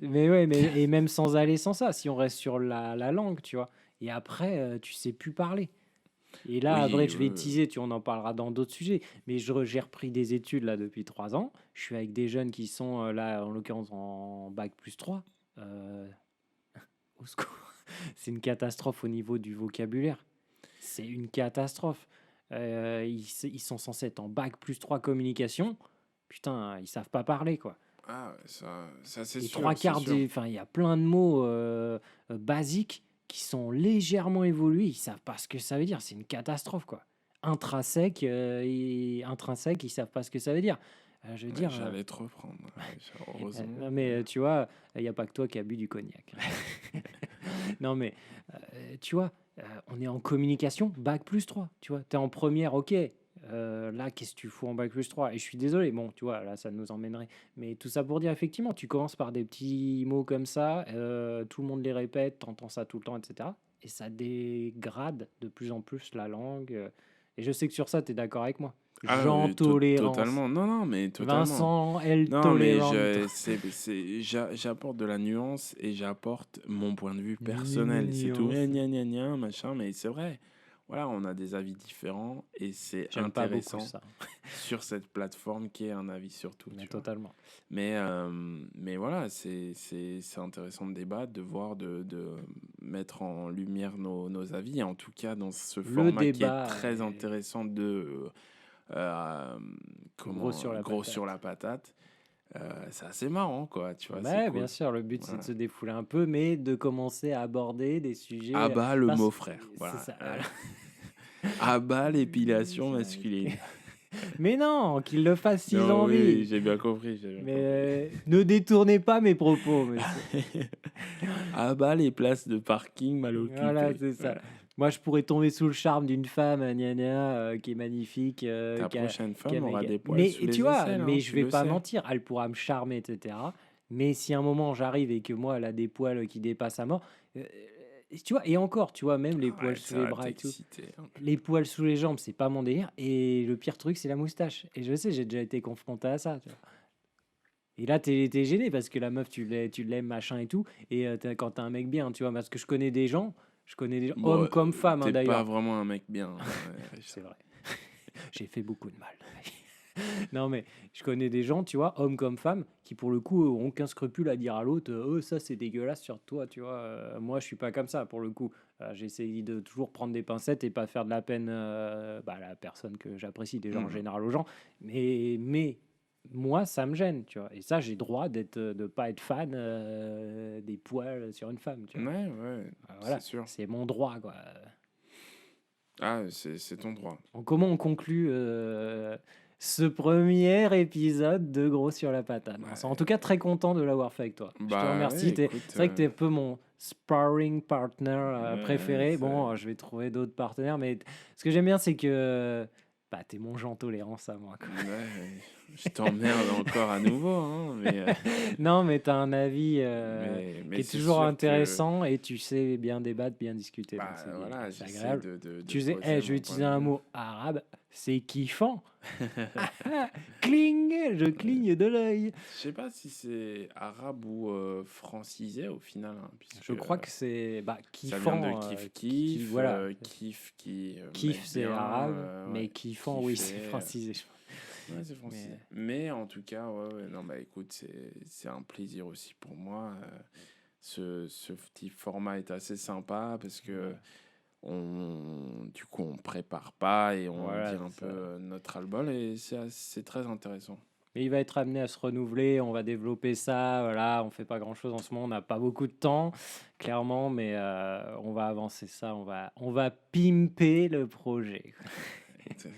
Mais ouais, et même sans aller sans ça, si on reste sur la langue, tu vois. Et après, tu sais plus parler. Et là, après, Oui, je vais teaser, on en parlera dans d'autres sujets. Mais j'ai repris des études là depuis 3 ans. Je suis avec des jeunes qui sont là, en l'occurrence, en bac plus 3. Euh, au secours. C'est une catastrophe au niveau du vocabulaire. C'est une catastrophe. Ils sont censés être en bac plus 3 communication. Putain, ils savent pas parler, quoi. ah, ça c'est Les trois sûr, c'est quarts sûr. Enfin, il y a plein de mots basiques qui sont légèrement évolués. Ils savent pas ce que ça veut dire. C'est une catastrophe, quoi. Intrinsèque, ils savent pas ce que ça veut dire. Je veux Ouais, dire, j'allais te reprendre, ouais, heureusement. non mais tu vois, il n'y a pas que toi qui as bu du cognac. Non mais tu vois, on est en communication, bac plus 3. Tu vois, tu es en première, ok. Là, qu'est-ce que tu fous en bac plus 3? Et je suis désolé, bon, tu vois, là, ça nous emmènerait. Mais tout ça pour dire, effectivement, tu commences par des petits mots comme ça, tout le monde les répète, tu entends ça tout le temps, etc. Et ça dégrade de plus en plus la langue. Et je sais que sur ça, tu es d'accord avec moi. Ah Jean oui, Tolérance. totalement. Non, non, mais totalement. Vincent L. Non, mais Tolérante. j'apporte de la nuance et j'apporte mon point de vue personnel. C'est tout. Nuance. Gna, gna, gna, machin, mais c'est vrai. Voilà, on a des avis différents et c'est J'aime pas beaucoup intéressant ça, sur cette plateforme qui est un avis sur tout, mais tu vois. totalement. Mais voilà, c'est intéressant de débattre, de voir, de mettre en lumière nos avis. En tout cas, dans ce Le format qui est débat très est intéressant de euh, gros sur la gros sur patate. la patate, c'est assez marrant, quoi. Tu vois, c'est Ouais, bien cool. sûr, le but c'est de Voilà. se défouler un peu, mais de commencer à aborder des À sujets. bas le Parce mot que frère. c'est Voilà. ça. Voilà. À bas l'épilation masculine. Mais non, qu'il le fasse s'ils ont Non, oui, envie. j'ai bien compris. J'ai bien Mais compris. ne détournez pas mes propos, monsieur. À bas les places de parking mal Voilà, occupées. c'est ça. Voilà. Moi, je pourrais tomber sous le charme d'une femme, gna gna, qui est magnifique, Ta prochaine femme aura des poils mais sous tu les vois, aisselles, hein, mais je tu vais le pas sais. mentir, elle pourra me charmer, etc. Mais si à un moment j'arrive et que moi, elle a des poils qui dépassent à mort, euh, tu vois, et encore, tu vois, même les poils Arrête, sous ça les va bras et tout, t'exciter un peu. les poils sous les jambes, c'est pas mon délire. Et le pire truc, c'est la moustache. Et je sais, j'ai déjà été confronté à ça, tu vois. Et là, t'es gêné parce que la meuf, tu l'aimes, machin et tout. Et quand t'as un mec bien, tu vois, parce que je connais des gens, Bon, hommes comme femmes, hein, t'es pas d'ailleurs. vraiment un mec bien, C'est Richard. vrai. J'ai fait beaucoup de mal. Non, mais je connais des gens, tu vois, hommes comme femmes, qui pour le coup ont aucun scrupule à dire à l'autre, oh, ça c'est dégueulasse sur toi, tu vois. Moi, je suis pas comme ça, pour le coup. J'essaye de toujours prendre des pincettes et pas faire de la peine à la personne que j'apprécie, déjà en Mhm. général aux gens. Mais moi, ça me gêne, tu vois. Et ça, j'ai droit de pas être fan des poils sur une femme, tu vois. Ouais, c'est Voilà, sûr. c'est mon droit, quoi. Ah, c'est ton droit. Donc, comment on conclut ce premier épisode de Gros sur la patate? En tout cas, très content de l'avoir fait avec toi. Je te Bah ouais, remercie. écoute. C'est vrai que tu es un peu mon sparring partner Ouais, préféré. Bon, je vais trouver d'autres partenaires, mais ce que j'aime bien, c'est que bah, tu es mon Jean Tolérance à moi, quoi. ouais, je t'emmerde encore à nouveau, hein, Non, mais tu as un avis mais qui est c'est toujours sûr que intéressant et tu sais bien débattre, bien discuter. Donc, bah voilà, c'est j'essaie agréable. de Tu sais, poser je vais mon point utiliser de un vue. mot arabe, c'est kiffant. Cling, je cligne de l'œil. Je sais pas si c'est arabe ou francisé au final, hein, puisque Je crois que c'est ça vient de kiffant. kiff kiff, Voilà. kiff qui Kiff, mec c'est bien, arabe, mais ouais, kiffant, oui, c'est kiffer, francisé, je crois. ouais, c'est francisé. Mais Mais en tout cas, ouais, non, bah écoute, c'est un plaisir aussi pour moi. Ce petit format est assez sympa parce que du coup, on prépare pas et on dit voilà, un c'est peu ça. notre album et c'est très intéressant. Mais il va être amené à se renouveler, on va développer ça. Voilà, on fait pas grand chose en ce moment, on n'a pas beaucoup de temps, clairement, mais on va avancer ça, on va pimper le projet.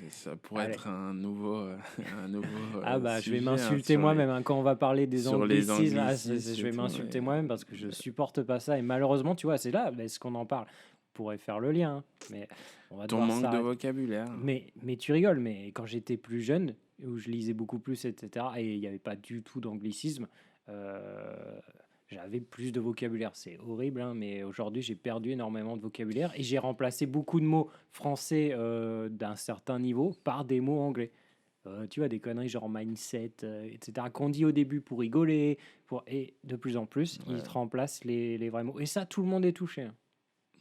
Ça pourrait Allez. être un nouveau, un nouveau Ah bah je vais sujet, hein, m'insulter moi-même hein, quand on va parler des sur les anglicismes. anglicismes Je et vais tout. m'insulter moi-même parce que je supporte pas ça. Et malheureusement, tu vois, c'est là ce qu'on en parle. On pourrait faire le lien, hein, mais on va Ton devoir manque de s'arrêter. vocabulaire. Mais tu rigoles, mais quand j'étais plus jeune, où je lisais beaucoup plus, etc., et il n'y avait pas du tout d'anglicisme, euh, j'avais plus de vocabulaire. C'est horrible, hein, mais aujourd'hui, j'ai perdu énormément de vocabulaire et j'ai remplacé beaucoup de mots français d'un certain niveau par des mots anglais. Tu vois, des conneries genre mindset, etc., qu'on dit au début pour rigoler, et de plus en plus, ils Ouais. te remplacent les vrais mots. Et ça, tout le monde est touché, hein.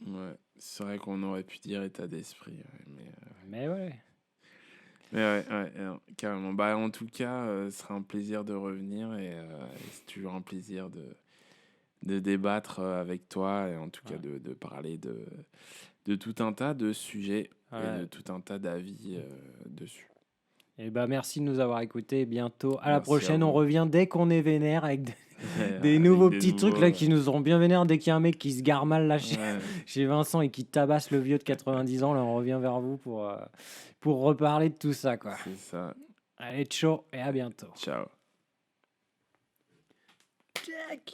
Ouais, c'est vrai qu'on aurait pu dire état d'esprit, ouais, Mais ouais. mais ouais, ouais, non, carrément. Bah, en tout cas, ce sera un plaisir de revenir et c'est toujours un plaisir de débattre avec toi et en tout cas Ouais. de parler de tout un tas de sujets et de Ouais. tout un tas d'avis dessus. Et bah merci de nous avoir écoutés. Bientôt. À la Merci à prochaine. On vous. revient dès qu'on est vénère avec des Avec nouveaux des petits trucs là nouveaux. qui nous auront bien vénère. Dès qu'il y a un mec qui se gare mal là Ouais, chez Vincent et qui tabasse le vieux de 90 ans, là on revient vers vous pour reparler de tout ça quoi. c'est ça. Allez, ciao et à bientôt. Ciao. Jack